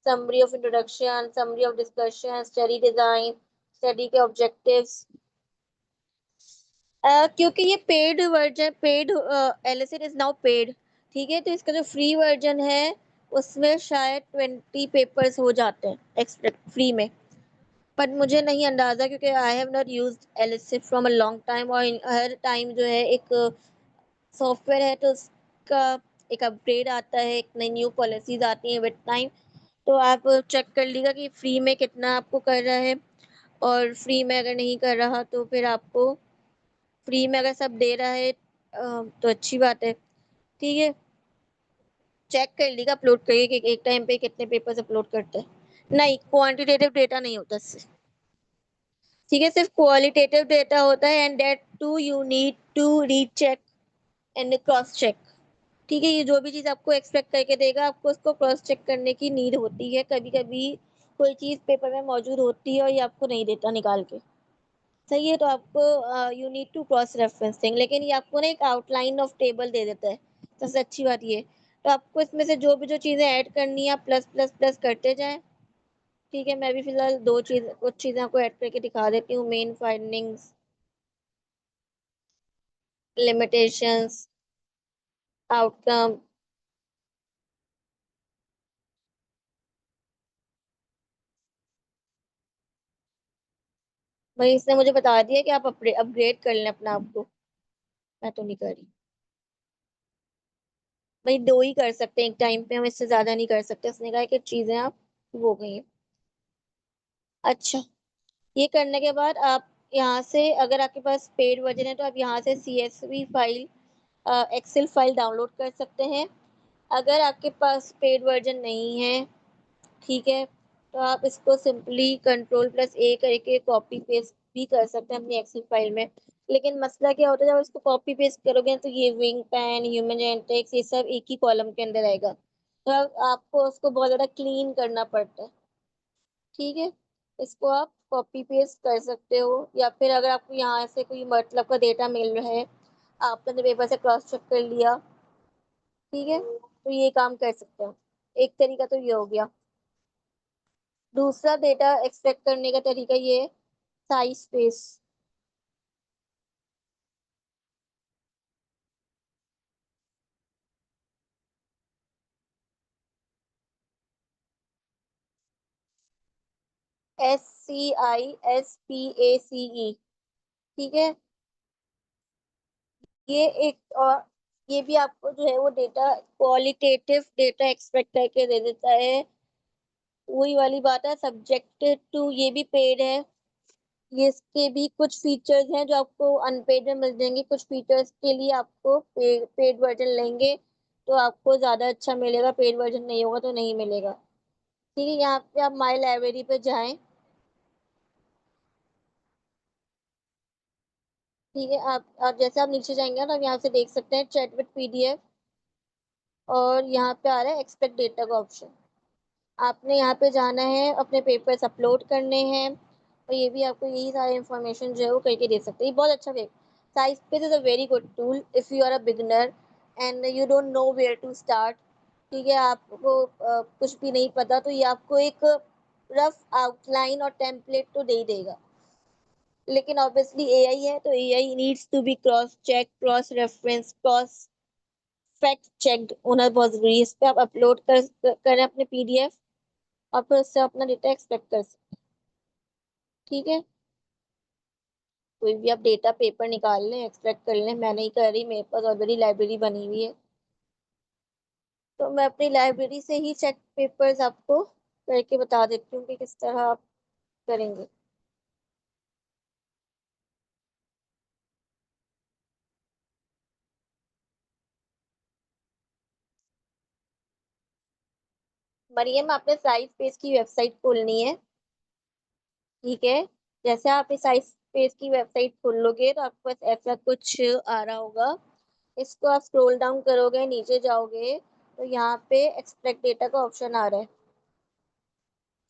A: summary of introduction, summary of discussion, study design, study के ऑब्जेक्टिव्स। क्योंकि ये paid version, paid Elicit is now paid. ठीक है, तो इसका जो फ्री वर्जन है उसमें शायद 20 पेपर्स हो जाते हैं एक्सपेक्ट फ्री में। पर मुझे नहीं अंदाजा, क्योंकि I have not used Elicit from a long time, और हर टाइम जो है एक सॉफ्टवेयर है तो उसका एक अपग्रेड आता है, एक नई न्यू पॉलिसीज आती हैं विद टाइम। तो आप चेक कर लीजिएगा कि फ्री में कितना आपको कर रहा है, और फ्री में अगर नहीं कर रहा तो फिर आपको, फ्री में अगर सब दे रहा है तो अच्छी बात है। ठीक है, चेक कर लीजिएगा अपलोड करिए कि एक टाइम पे कितने पेपर्स अपलोड करते हैं। नहीं, क्वांटिटेटिव डेटा नहीं होता इससे। ठीक है, सिर्फ क्वालिटेटिव डेटा होता है, and that too you need to recheck and cross check. ठीक है, ये जो भी चीज आपको एक्सपेक्ट करके देगा, आपको उसको क्रॉस चेक करने की नीड होती है। कभी कभी कोई चीज पेपर में मौजूद होती है और ये आपको नहीं देता निकाल के। सही है, तो आपको you need to cross referencing, लेकिन ये आपको ना एक आउटलाइन ऑफ टेबल दे देता है। सबसे अच्छी बात ये, तो आपको इसमें से जो भी जो चीजें ऐड करनी है आप प्लस प्लस प्लस करते जाएं। ठीक है, मैं भी फिलहाल कुछ चीजें आपको ऐड करके दिखा देती हूँ। Main findings, limitations, outcome. भाई इसने मुझे बता दिया कि आप अपग्रेड कर लें अपना आप को। मैं तो नहीं कर रही। भाई 2 ही कर सकते हैं एक टाइम पे, हम इससे ज्यादा नहीं कर सकते। उसने कहा कि चीजें आप वो गई हैं। अच्छा, ये करने के बाद आप यहाँ से, अगर आपके पास पेड वर्जन है तो आप यहाँ से CSV file, Excel file download कर सकते हैं। अगर आपके पास पेड वर्जन नहीं है, ठीक है, तो आप इसको सिंपली Ctrl+A करके कॉपी पेस्ट भी कर सकते हैं अपनी एक्सेल फाइल में। लेकिन मसला क्या होता है, जब इसको कॉपी पेस्ट करोगे तो ये विंग पैन, ह्यूमन जेनेटिक्स, ये सब एक ही कॉलम के अंदर आएगा, तो आपको उसको बहुत ज्यादा क्लीन करना पड़ता है। ठीक है, इसको आप कॉपी पेस्ट कर सकते हो, या फिर अगर आपको यहाँ से कोई मतलब का डेटा मिल रहा है, आपने पेपर से क्रॉस चेक कर लिया, ठीक है, तो ये काम कर सकते हो। एक तरीका तो ये हो गया। दूसरा डेटा एक्सट्रैक्ट करने का तरीका ये है, साइज स्पेस। SCISPACE, ठीक है। ये एक और, ये भी आपको जो है वो डेटा, क्वालिटेटिव डेटा एक्सट्रैक्ट करके दे देता है। वही वाली बात है, सब्जेक्ट टू, ये भी पेड है। ये इसके भी कुछ फीचर्स हैं जो आपको अनपेड में मिल जाएंगे, कुछ फीचर्स के लिए आपको पेड वर्जन लेंगे तो आपको ज्यादा अच्छा मिलेगा, पेड वर्जन नहीं होगा तो नहीं मिलेगा। ठीक है, यहाँ पे आप माई लाइब्रेरी पे जाएं। ठीक है, आप जैसे आप नीचे जाएंगे ना, आप यहाँ से देख सकते हैं चैट विद PDF, और यहाँ पे आ रहा है एक्सपेक्ट डेटा का ऑप्शन। आपने यहाँ पे जाना है, अपने पेपर्स अपलोड करने हैं, और ये भी आपको यही सारी इंफॉर्मेशन जो है वो करके दे सकते हैं। ये बहुत अच्छा web size page is a very good tool if you are a beginner and you don't know where to start. ठीक है, आपको कुछ भी नहीं पता, तो ये आपको एक रफ आउटलाइन और टेम्पलेट तो दे ही देगा। लेकिन ऑब्वियसली AI है, तो AI needs to be cross check, cross reference, cross fact checked होना बहुत जरूरी है। इस पे आप अपलोड करें अपने PDF, और फिर उससे अपना डेटा एक्सपेक्ट कर सकते हैं। ठीक है, कोई भी आप डेटा पेपर निकाल लें, एक्सट्रैक्ट कर लें। मैं नहीं कर रही, मेरे पास ऑलरेडी लाइब्रेरी बनी हुई है, तो मैं अपनी लाइब्रेरी से ही चेक पेपर्स आपको करके बता देती हूँ कि किस तरह आप करेंगे। मरियम, आपने साइज पेज की वेबसाइट खोलनी है। ठीक है, जैसे आप इस साइज पेज की वेबसाइट खोल लोगे तो आपके पास ऐसा कुछ आ रहा होगा। इसको आप स्क्रॉल डाउन करोगे, नीचे जाओगे, तो यहाँ पे एक्सट्रैक्ट डेटा का ऑप्शन आ रहा है।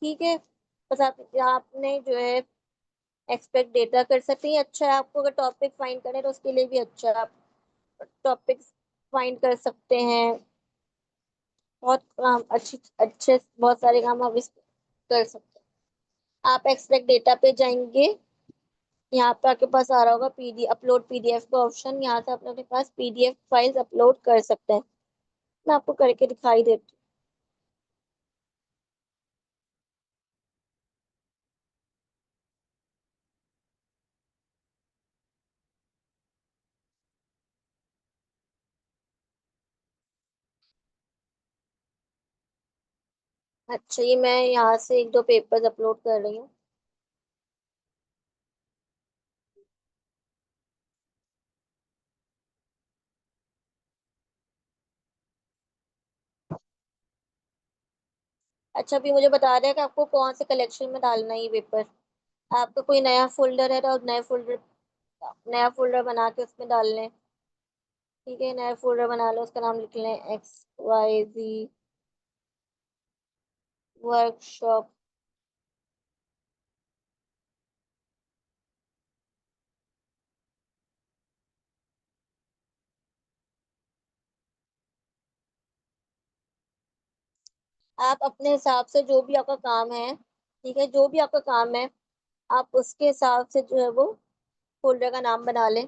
A: ठीक है, बस आप यहाँ आपने जो है एक्सपेक्ट डेटा कर सकते हैं। अच्छा है, आपको अगर टॉपिक फाइंड करें तो उसके लिए भी अच्छा है, आप टॉपिक्स फाइंड कर सकते हैं। बहुत काम अच्छी अच्छे बहुत सारे काम आप इस कर सकते हैं। आप एक्सपेक्ट डेटा पे जाएंगे, यहाँ पे आपके पास आ रहा होगा PD अपलोड PDF का ऑप्शन। यहाँ से आप अपने पास PDF फाइल्स अपलोड कर सकते हैं। मैं आपको करके दिखाई देती हूँ। अच्छा, ये मैं यहाँ से एक दो पेपर्स अपलोड कर रही हूँ। अच्छा, अभी मुझे बता रहे हैं कि आपको कौन से कलेक्शन में डालना है ये पेपर। आपका कोई नया फोल्डर है तो आप नया फोल्डर बना के उसमें डाल लें। ठीक है, नया फोल्डर बना लो, उसका नाम लिख लें XYZ वर्कशॉप। आप अपने हिसाब से जो भी आपका काम है, ठीक है, जो भी आपका काम है, आप उसके हिसाब से जो है वो फोल्डर का नाम बना लें,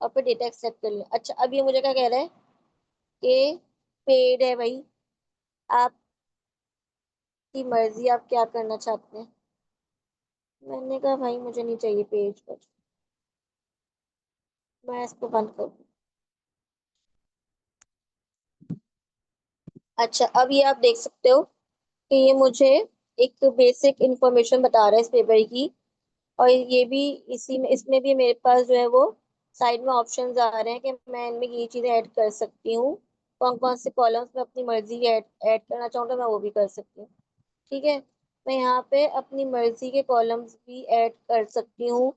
A: और फिर डेटा एक्सेप्ट कर लें। अच्छा, अब ये मुझे क्या कह रहा है कि पेड है भाई, आपकी मर्जी, आप क्या करना चाहते हैं। मैंने कहा भाई मुझे नहीं चाहिए पेज पर, मैं इसको बंद कर दूं। अच्छा, अब ये आप देख सकते हो कि ये मुझे एक बेसिक इंफॉर्मेशन बता रहा है इस पेपर की, और ये भी इसी में, इसमें भी मेरे पास जो है वो साइड में ऑप्शंस आ रहे हैं कि मैं इनमें ये चीजें ऐड कर सकती हूँ। कौन कौन से कॉलम्स में अपनी मर्जी ऐड ऐड करना चाहूँ तो मैं वो भी कर सकती हूँ। ठीक है, मैं यहाँ पे अपनी मर्जी के कॉलम्स भी ऐड कर सकती हूँ।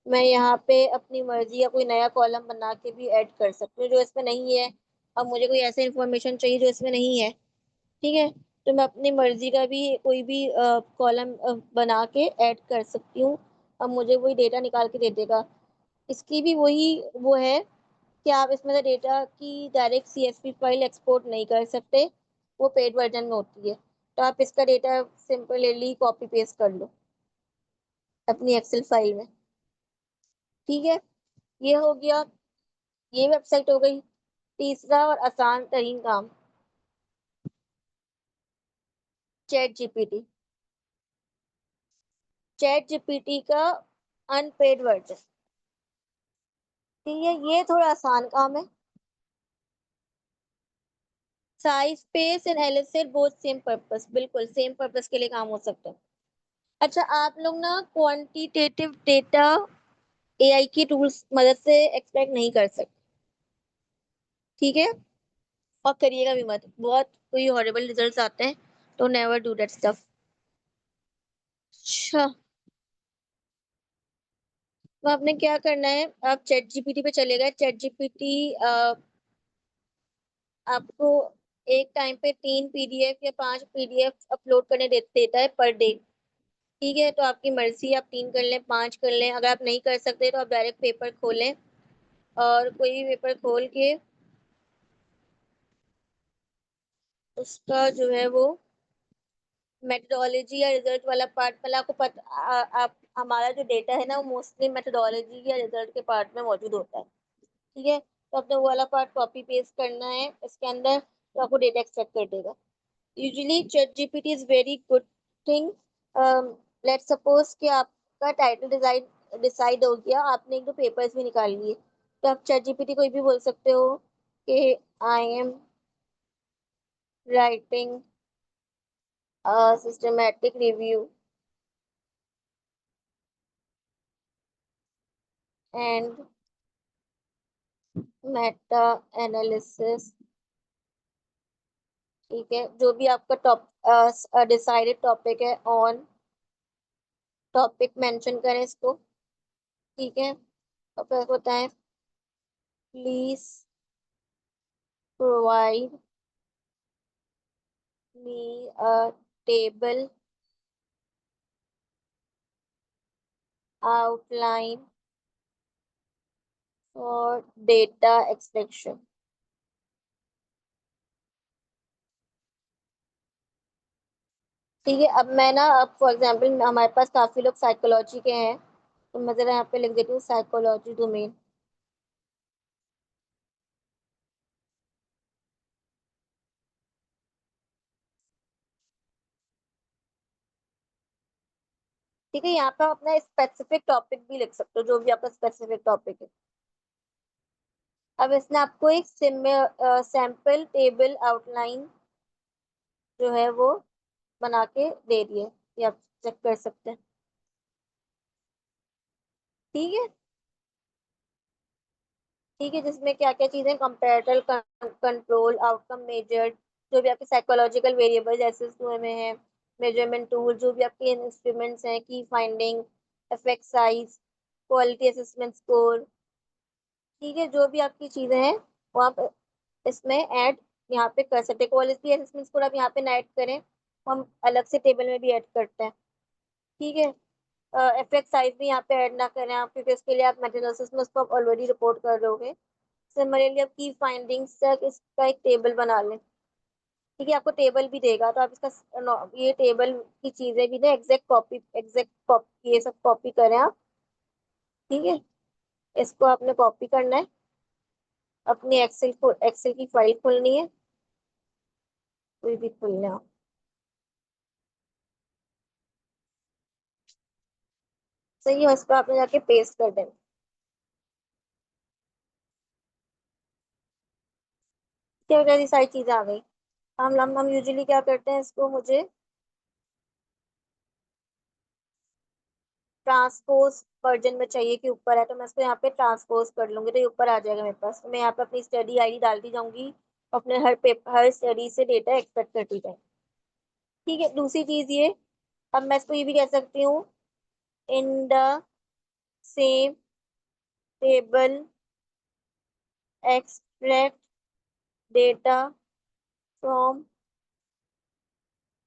A: मैं यहाँ पे अपनी मर्जी या कोई नया कॉलम बना के भी ऐड कर सकती हूँ जो इसमें नहीं है। अब मुझे कोई ऐसा इन्फॉर्मेशन चाहिए जो इसमें नहीं है, ठीक है, तो मैं अपनी मर्जी का भी कोई भी कॉलम बना के ऐड कर सकती हूँ। अब मुझे वही डेटा निकाल के दे देगा। इसकी भी वही वो है कि आप इसमें से डेटा की डायरेक्ट सीएसवी फाइल एक्सपोर्ट नहीं कर सकते, वो पेड वर्जन में होती है। तो आप इसका डेटा सिंपली कॉपी पेस्ट कर लो अपनी एक्सेल फाइल में, ठीक है। ये हो गया, ये वेबसाइट हो गई। तीसरा और आसान तरीन काम, चैट जीपीटी। चैट जीपीटी का अनपेड वर्जन, ठीक है, ये थोड़ा आसान काम है। SciSpace and Elicit both same purpose, बिल्कुल सेम पर्पस के लिए काम हो सकता है। अच्छा, आप लोग ना क्वांटिटेटिव डेटा एआई की टूल्स मदद से एक्सपेक्ट नहीं कर सकते, ठीक है, और करिएगा भी मत, बहुत कोई हॉरिबल रिजल्ट्स आते हैं, तो नेवर डू दैट स्टफ। अच्छा, तो आपने क्या करना है, आप चैट जीपीटी पे चले गए। चैट जीपीटी आपको एक टाइम पे 3 पीडीएफ या 5 पीडीएफ अपलोड करने देता है पर डे, ठीक है। तो आपकी मर्जी, आप 3 कर लें, 5 कर लें। अगर आप नहीं कर सकते तो आप डायरेक्ट पेपर खोलें और कोई भी पेपर खोल के उसका जो है वो मेथडोलॉजी या रिजल्ट वाला पार्ट, मतलब आपको पता आप हमारा जो डेटा है ना वो मोस्टली मेथडोलॉजी या रिजल्ट के पार्ट में मौजूद होता है, ठीक है। तो आपने वो वाला पार्ट कॉपी पेस्ट करना है इसके अंदर, तो आपको डेटा एक्सट्रैक्ट कर देगा। Usually chat GPT is very good thing. Let's suppose कि आपका टाइटल डिजाइन डिसाइड हो गया, आपने 1-2 पेपर्स भी निकाल लिए, तो आप चैट जीपीटी कोई भी बोल सकते हो कि I am writing systematic review and Meta analysis, ठीक है, जो भी आपका टॉप डिसाइडेड टॉपिक है, ऑन टॉपिक मेंशन करें इसको, ठीक है। और फिर बताएं please provide me a table outline for data extraction, ठीक है। अब मैं ना, अब फॉर एग्जांपल हमारे पास काफी लोग साइकोलॉजी के हैं, तो मैं जरा यहाँ पे लिख देती हूँ साइकोलॉजी डोमेन, ठीक है। यहाँ पे आप अपना स्पेसिफिक टॉपिक भी लिख सकते हो, जो भी आपका स्पेसिफिक टॉपिक है। अब इसने आपको एक सैंपल टेबल आउटलाइन जो है वो बना के दे दिए, ये आप चेक कर सकते हैं, ठीक है, ठीक है। जिसमें क्या क्या चीजें, कंपैरेटर कंट्रोल आउटकम मेजर, जो भी आपके साइकोलॉजिकल वेरिएबल्स एसेस हुए में है, मेजरमेंट टूल, जो भी आपके इंस्ट्रूमेंट्स हैं, की finding, effect size, quality assessment score, ठीक है, जो भी आपकी चीजें हैं वो आप इसमें ऐड यहाँ पे कर सकते हैं। क्वालिटी असेसमेंट स्कोर आप यहाँ पे ना ऐड करें, हम अलग से टेबल में भी ऐड करते हैं, ठीक है। इफेक्ट साइज भी यहाँ पे ऐड ना करें आप, क्योंकि इसके लिए आप मेटालिसिस में उसको आप ऑलरेडी रिपोर्ट कर दोगे। सिमिलरली आप की फाइंडिंग्स तक इसका एक टेबल बना लें, ठीक है। आपको टेबल भी देगा, तो आप इसका ये टेबल की चीजें भी ना एग्जैक्ट कॉपी, ये सब कॉपी करें आप, ठीक है। इसको आपने कॉपी करना है, अपनी एक्सेल की फाइल खोलनी है, कोई भी खोलना है, सही है, इसको आपने जाके पेस्ट कर देना। क्या वगैरह ये सारी चीजें आ गई। हम यूजुअली क्या करते हैं, इसको मुझे ट्रांसपोज वर्जन में चाहिए कि ऊपर है, तो मैं इसको यहाँ पे ट्रांसपोज कर लूंगी, तो ये ऊपर आ जाएगा मेरे पास। तो मैं यहाँ पे अपनी स्टडी आईडी डालती जाऊंगी, अपने हर स्टडी से डेटा एक्सपेक्ट करती जाऊंगी, ठीक है। दूसरी चीज ये अब मैं इसको ये भी कह सकती हूँ, in the same table extract data from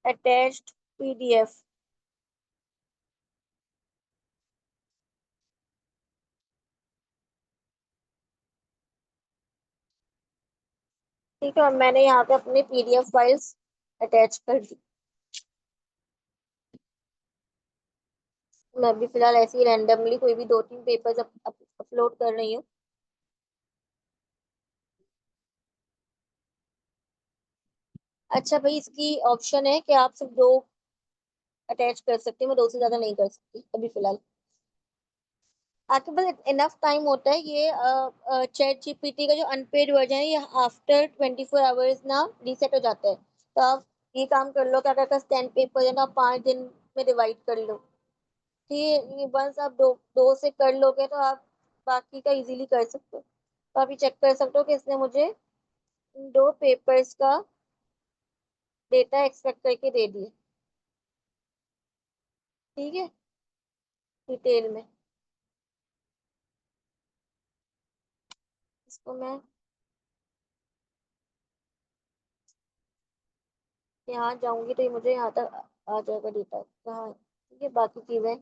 A: attached PDF। ठीक है, और मैंने यहाँ पे अपने PDF फाइल्स अटैच कर दी। मैं अभी फिलहाल ऐसे ही रैंडमली कोई भी 2-3 पेपर्स अपलोड कर रही हूँ। अच्छा भाई, इसकी ऑप्शन है कि आप सिर्फ 2 अटैच कर सकते हैं, मैं 2 से ज्यादा नहीं कर सकती अभी फिलहाल। आपके पास इनफ टाइम होता है। ये चैट जीपीटी का जो अनपेड वर्जन है, ये आफ्टर 24 आवर्स ना रीसेट हो जाता है। तो आप ये काम कर लो कि अगर 10 पेपर है ना, 5 दिन में डिवाइड कर लो। ठीक है, ये वंस आप दो दो से कर लोगे तो आप बाकी का इजीली कर सकते हो। तो आप ये चेक कर सकते हो कि इसने मुझे 2 पेपर्स का डेटा एक्सपेक्ट करके दे दिए। ठीक है, डिटेल में इसको मैं यहाँ जाऊंगी तो ये मुझे यहाँ तक आ जाएगा डेटा कहाँ है। ठीक है, बाकी चीजें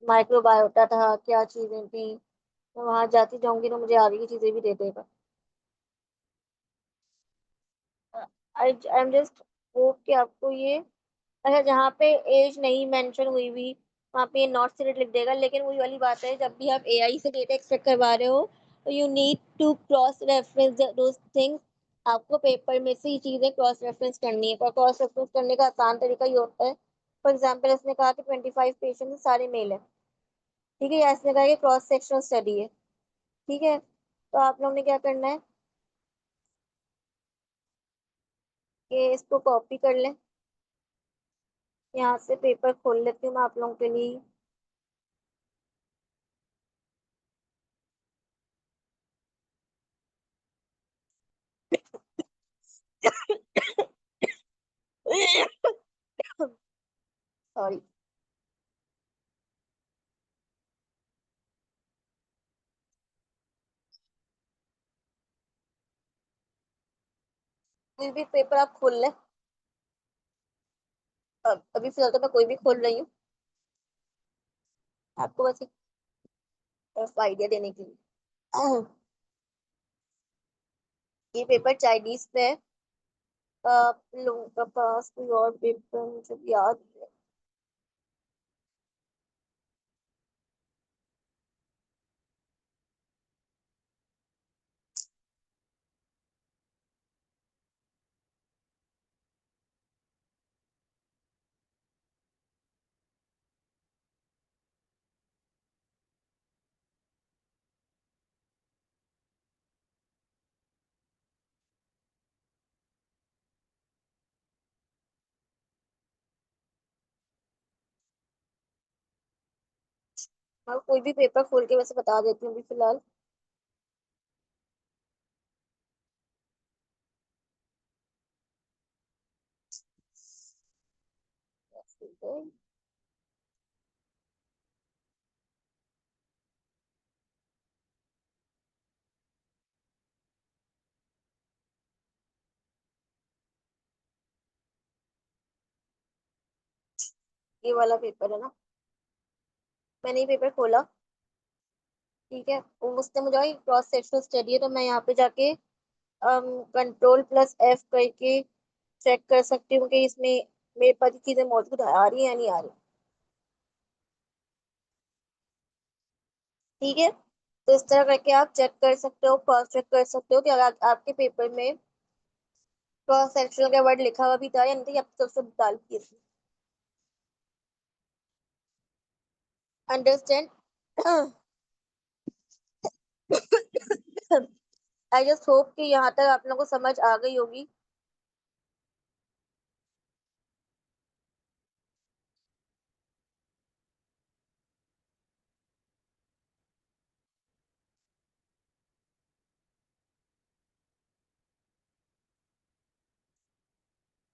A: माइक्रोबायोटा था, क्या चीजें थी, मैं वहां जाती जाऊंगी तो मुझे आगे की चीजें भी दे देगा। आई आई एम जस्ट होप कि आपको ये, अच्छा जहाँ पे एज नहीं मेंशन हुई हुई वहाँ पे नॉट सीडेड लिख देगा। लेकिन वही वाली बात है, जब भी आप एआई से डेटा एक्सट्रैक्ट करवा रहे हो तो you need to cross reference those things. आपको पेपर में से ही चीजें क्रॉस रेफरेंस करनी है, और क्रॉस रेफरेंस करने का आसान तरीका ये होता है। फॉर एग्जाम्पल, इसने कहा कि 25 पेशेंट सारे मेल है। ठीक है, या इसने कहा कि क्रॉस सेक्शनल स्टडी है। ठीक है, तो आप लोगों ने क्या करना है कि इसको कॉपी कर लें। यहाँ से पेपर खोल लेती हूँ मैं आप लोगों के लिए। सॉरी। कोई भी पेपर आप खोल लें। अभी फिलहाल तो मैं कोई भी खोल रही हूँ, आपको बस एक आइडिया देने के लिए। ये पेपर चाइनीज पे है। आप लोगों के पास कोई और पेपर मुझे याद है? मैं कोई भी पेपर खोल के वैसे बता देती हूँ अभी फिलहाल। ये वाला पेपर है ना, मैंने ये पेपर खोला। ठीक है, उसने मुझे क्रॉस सेक्शनल स्टडी है, तो मैं यहाँ पे जाके कंट्रोल+F करके चेक कर सकती हूँ कि इसमें मेरे पास ये चीजें मौजूद आ रही है या नहीं आ रही। ठीक है, तो इस तरह करके आप चेक कर सकते हो, क्रॉस चेक कर सकते हो कि अगर आपके पेपर में क्रॉस सेक्शनल का वर्ड लिखा हुआ भी था या नहीं था, ये आप सबसे डाल दिए। अंडरस्टैंड? आई जस्ट होप कि यहाँ तक आप लोगों को समझ आ गई होगी।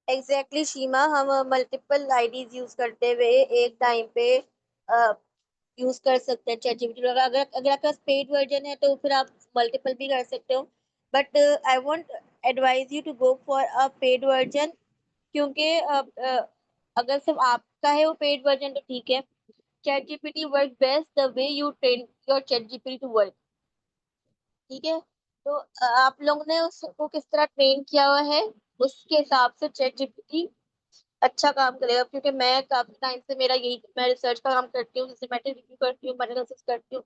A: एग्जैक्टली शीमा, हम मल्टीपल आईडीज यूज करते हुए एक टाइम पे यूज कर सकते हैं ChatGPT। अगर अगर अगर आपके पास पेड वर्जन है तो फिर आप मल्टीपल भी कर सकते हो, but I want advise you to go for a paid version, क्योंकि अगर सिर्फ आपका है वो पेड वर्जन तो ठीक है। ChatGPT work best the way you train your ChatGPT to work. ठीक है, तो आप लोगों ने उसको किस तरह ट्रेन किया हुआ है, उसके हिसाब से ChatGPT अच्छा काम करेगा। क्योंकि मैं काफी टाइम से मेरा यही, मैं रिसर्च का काम करती हूँ, सिस्टमैटिक रिव्यू करती हूँ, एनालिसिस करती हूँ,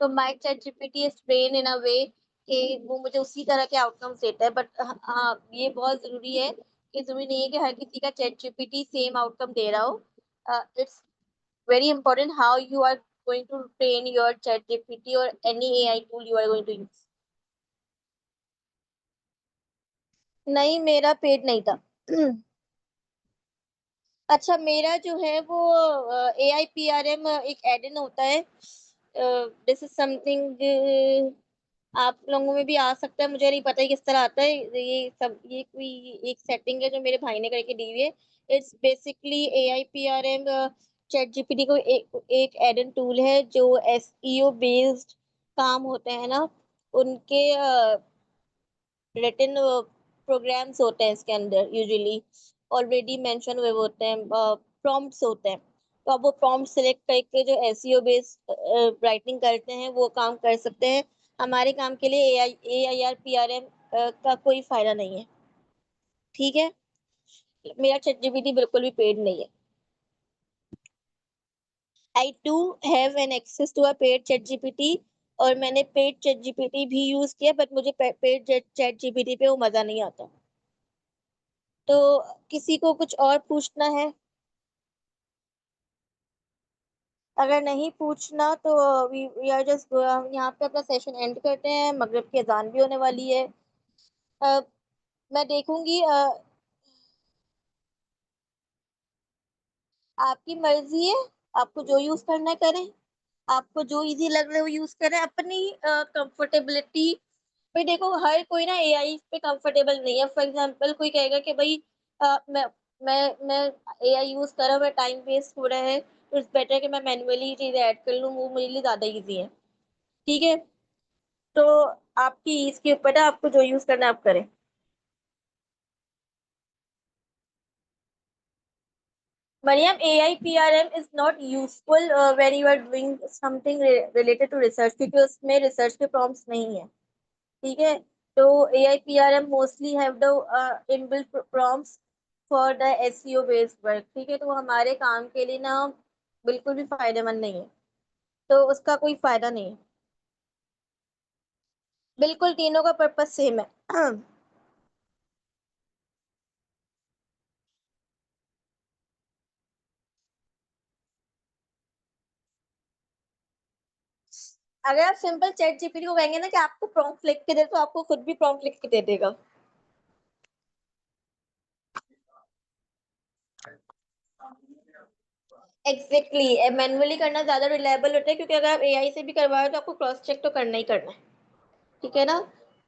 A: तो my ChatGPT is train in a way कि वो मुझे उसी तरह के आउटकम्स देता है। बट हाँ, ये बहुत जरूरी है कि जरूरी नहीं है कि हर किसी का ChatGPT सेम आउटकम दे रहा हो। It's very important how you are going to train your ChatGPT और any AI tool you are going to use. नहीं, मेरा पेड नहीं था। अच्छा, मेरा जो है वो AIPRM एक एड इन होता है। दिस इज समथिंग आप लोगों में भी आ सकता है, मुझे नहीं पता है किस तरह आता है ये सब। ये कोई एक सेटिंग है जो मेरे भाई ने करके दी हुई है। इट्स बेसिकली AIPRM ChatGPT को एक एड इन टूल है जो SEO बेस्ड काम होते हैं ना, उनके रिटन प्रोग्राम्स होते हैं इसके अंदर, यूजुअली ऑलरेडी मेंशन हुए होते हैं, प्रॉम्प्ट्स होते हैं। तो आप वो प्रॉम्प्ट सेलेक्ट करके जो एसईओ बेस्ड राइटिंग करते हैं वो काम कर सकते हैं। हमारे काम के लिए AIRPRM का कोई फायदा नहीं है। ठीक है, मेरा ChatGPT बिल्कुल भी पेड नहीं है। I to have an access to a paid ChatGPT, और मैंने पेड ChatGPT भी यूज किया, बट मुझे पेड ChatGPT पे वो मजा नहीं आता। तो किसी को कुछ और पूछना है? अगर नहीं पूछना तो वी आर जस्ट यहाँ पे अपना सेशन एंड करते हैं, मगरिब की अजान भी होने वाली है। अ, मैं देखूंगी, आपकी मर्जी है, आपको जो यूज करना है करें, आपको जो इजी लग रहा है वो यूज करें अपनी कंफर्टेबिलिटी पे। देखो, हर कोई ना AI पे कंफर्टेबल नहीं है। फॉर एग्जांपल, कोई कहेगा कि भाई मैं AI यूज कर रहा हूँ, मैं टाइम वेस्ट हो रहा है, तो इट्स बेटर कि मैं मैन्युअली चीजें ऐड कर लूँ, वो मेरे लिए ज्यादा इजी है। ठीक है, तो आपकी इसके ऊपर है, आपको जो यूज करना है आप करें। Mariam, AIPRM is not useful when you are doing something related to research, क्योंकि उसमें रिसर्च के प्रॉम्प्ट्स नहीं है। ठीक है, तो AIPRM mostly have the inbuilt prompts for the SEO based work. ठीक है, तो वो हमारे काम के लिए ना बिल्कुल भी फायदेमंद नहीं है, तो उसका कोई फायदा नहीं है। बिल्कुल तीनों का पर्पस सेम है। अगर आप सिंपल ChatGPT को कहेंगे ना कि आपको प्रॉम्प्ट लिख के दे, तो आपको खुद भी प्रॉम्प्ट लिख के दे देगा। एग्जैक्टली, मैनुअली करना ज्यादा रिलायबल होता है, क्योंकि अगर आप AI से भी करवा रहे हो तो आपको क्रॉस चेक तो करना ही करना है। ठीक है ना,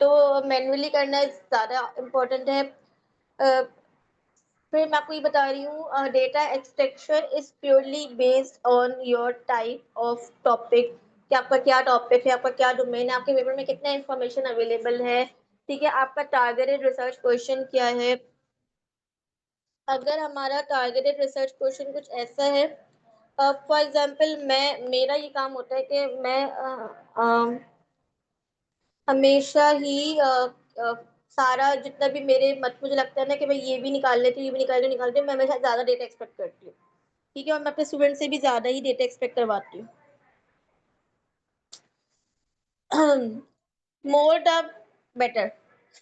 A: तो मैनुअली करना ज्यादा इम्पोर्टेंट है। फिर मैं आपको ये बता रही हूँ, data extraction is purely based on your type of topic, कि आपका क्या टॉपिक है, आपका क्या डोमेन है, आपके पेपर में कितना इंफॉर्मेशन अवेलेबल है। ठीक है, आपका टारगेटेड रिसर्च क्वेश्चन क्या है। अगर हमारा टारगेटेड रिसर्च क्वेश्चन कुछ ऐसा है, फॉर एग्जांपल, मेरा ये काम होता है कि मैं हमेशा ही सारा जितना भी मेरे मत मुझे लगता है ना कि भाई ये भी निकाल लेती हूँ, ये भी निकाल लेती हूँ, मैं हमेशा ज्यादा डेटा एक्सपेक्ट करती हूँ। ठीक है, और मैं अपने स्टूडेंट से भी ज्यादा ही डेटा एक्सपेक्ट करवाती हूँ। मोर द बेटर।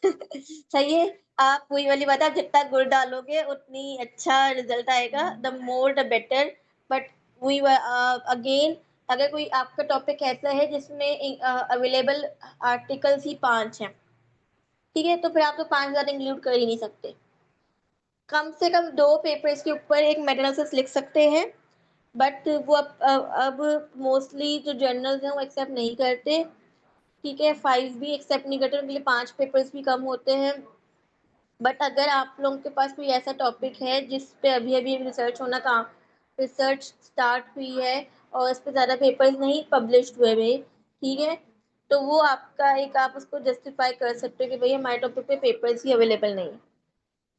A: सही है, आप वही वाली बात है, आप जितना गुड़ डालोगे उतनी अच्छा रिजल्ट आएगा, the more the better. But we again, अगर कोई आपका टॉपिक ऐसा है जिसमें अवेलेबल आर्टिकल्स ही 5 हैं, ठीक है, तो फिर आप तो 5 ज्यादा इंक्लूड कर ही नहीं सकते। कम से कम 2 पेपर्स के ऊपर एक मेटा एनालिसिस लिख सकते हैं, बट वो अब मोस्टली जो जर्नल्स हैं वो एक्सेप्ट नहीं करते। ठीक है, 5 भी एक्सेप्ट नहीं करते, उनके लिए 5 पेपर्स भी कम होते हैं। बट अगर आप लोगों के पास कोई ऐसा टॉपिक है जिस पे अभी अभी रिसर्च होना, काम रिसर्च स्टार्ट हुई है और इस पे ज़्यादा पेपर्स नहीं पब्लिश हुए हुए, ठीक है, तो वो आपका एक, आप उसको जस्टिफाई कर सकते हो कि भाई हमारे टॉपिक पे पेपर्स ही अवेलेबल नहीं है,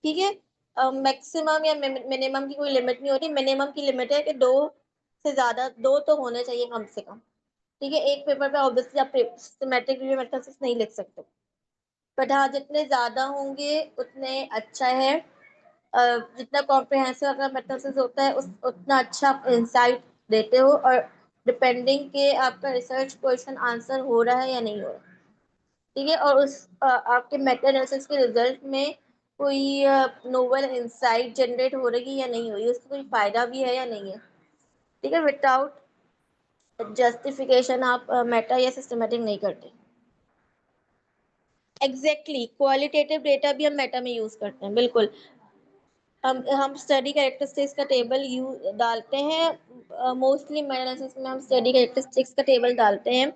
A: ठीक है। मैक्सिमम या मिनिमम की कोई लिमिट नहीं होती, मिनिमम की लिमिट है कि 2 से ज़्यादा, 2 तो होने चाहिए कम से कम, ठीक है। एक पेपर पे ऑब्वियसली आप सिस्टमैटिक रिव्यू मेथड नहीं लिख सकते, बट हाँ जितने ज़्यादा होंगे उतने अच्छा है। जितना कॉम्प्रिहेंसिव आपका मेथोसिस होता है उस उतना अच्छा आप इंसाइट देते हो, और डिपेंडिंग के आपका रिसर्च क्वेश्चन आंसर हो रहा है या नहीं हो रहा, ठीक है, और उस आपके मेटा एनालिसिस के रिजल्ट में कोई नोवेल इंसाइट जनरेट हो रही है या नहीं हो रही है, उसका कोई फायदा भी है या नहीं है, ठीक है। विदाउट जस्टिफिकेशन आप मेटा या सिस्टमेटिक नहीं करते। एग्जैक्टली क्वालिटेटिव डेटा भी हम मेटा में यूज करते हैं, बिल्कुल। हम स्टडी कैरेक्टरिस्टिक्स का टेबल डालते हैं, मोस्टली मेटा एनालिसिस में हम स्टडी कैरेक्टरिस्टिक्स का टेबल डालते हैं।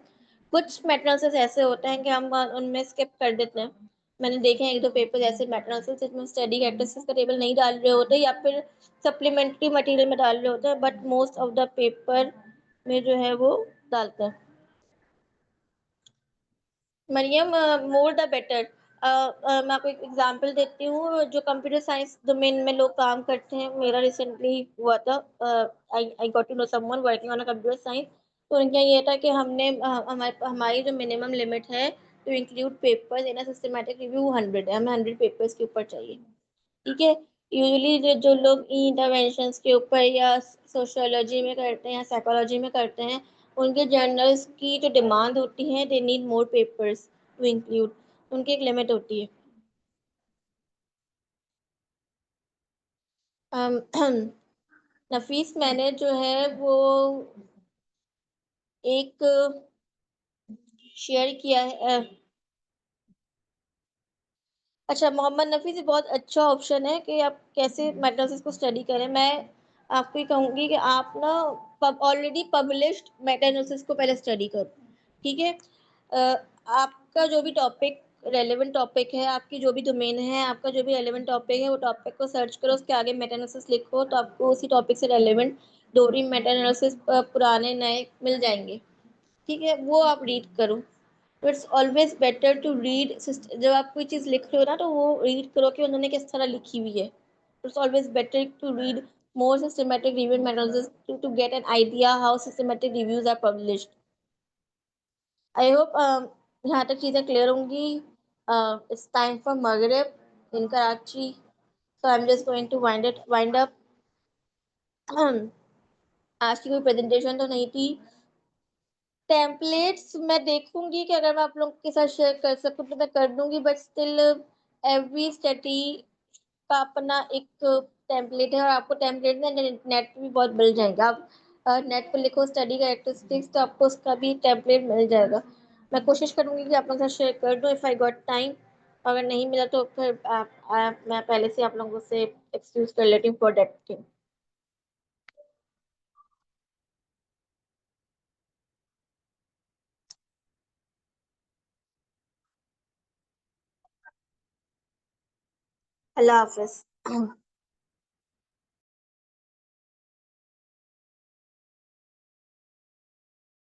A: कुछ मेटा एनालिसिस ऐसे होते हैं कि हम उनमें स्किप कर देते हैं। मैंने देखे हैं 1-2 पेपर ऐसे मेटा एनालिसिस जिसमें स्टडी कैरेक्टरिस्टिक्स का टेबल नहीं डाल रहे होते या फिर सप्लीमेंट्री मटेरियल में डाल रहे होते हैं, but most of the paper में जो है वो डालते हैं। मरियम, मोर द बेटर। मैं आपको एक एग्जांपल देती हूँ, जो कंप्यूटर साइंस डोमेन में लोग काम करते हैं, मेरा रिसेंटली हुआ था, I got to know someone working on a computer science. तो उनका ये था कि हमने हमारी जो मिनिमम लिमिट है to include papers in a systematic review 100 है, हमें 100 पेपर्स के ऊपर चाहिए, ठीक है। यूजुअली जो लोग इंटरवेंशंस के ऊपर या सोशियोलॉजी में करते हैं या साइकोलॉजी में करते हैं, उनके जर्नल्स की जो डिमांड होती है, they need more papers to include, उनकी एक लिमिट होती है। नफीस, मैंने जो है वो एक शेयर किया है। अच्छा, मोहम्मद नफीस, ये बहुत अच्छा ऑप्शन है कि आप कैसे मेटालिसिस को स्टडी करें। मैं आपको ये कहूँगी कि आप ना ऑलरेडी पब्लिश्ड मेटा एनालिसिस को पहले स्टडी करो, ठीक है। आपका जो भी टॉपिक रेलेवेंट टॉपिक है, आपकी जो भी डोमेन है, आपका जो भी रेलेवेंट टॉपिक है, वो टॉपिक को सर्च करो, उसके आगे मेटा एनालिसिस लिखो, तो आपको उसी टॉपिक से रेलेवेंट 2-3 मेटा एनालिसिस पुराने नए मिल जाएंगे, ठीक है, वो आप रीड करो। तो it's always better to read, जब आप कोई चीज़ लिख रहे हो ना, तो वो रीड करो कि उन्होंने किस तरह लिखी हुई है। It's always better to read more systematic review methodologies to get an idea how systematic reviews are published. I hope यहाँ तक चीज़ें क्लियर होंगी। It's time for Maghrib in Karachi, so I'm just going to wind up. आज की कोई presentation तो नहीं थी। टेम्पलेट्स मैं देखूंगी कि अगर मैं आप लोगों के साथ शेयर कर सकूं तो मैं कर दूंगी, बट स्टिल एवरी स्टडी का अपना एक टेम्पलेट है, और आपको टेम्पलेट ना नेट पे भी बहुत मिल जाएगा। आप नेट पे लिखो स्टडी कैरेक्टरिस्टिक्स, तो आपको उसका भी टेम्पलेट मिल जाएगा। मैं कोशिश करूंगी कि आप लोगों के साथ शेयर कर दूं इफ़ आई गॉट टाइम। अगर नहीं मिला तो फिर मैं पहले से आप लोगों से एक्सक्यूज कर लेती हूँ for that thing. Allah Hafiz.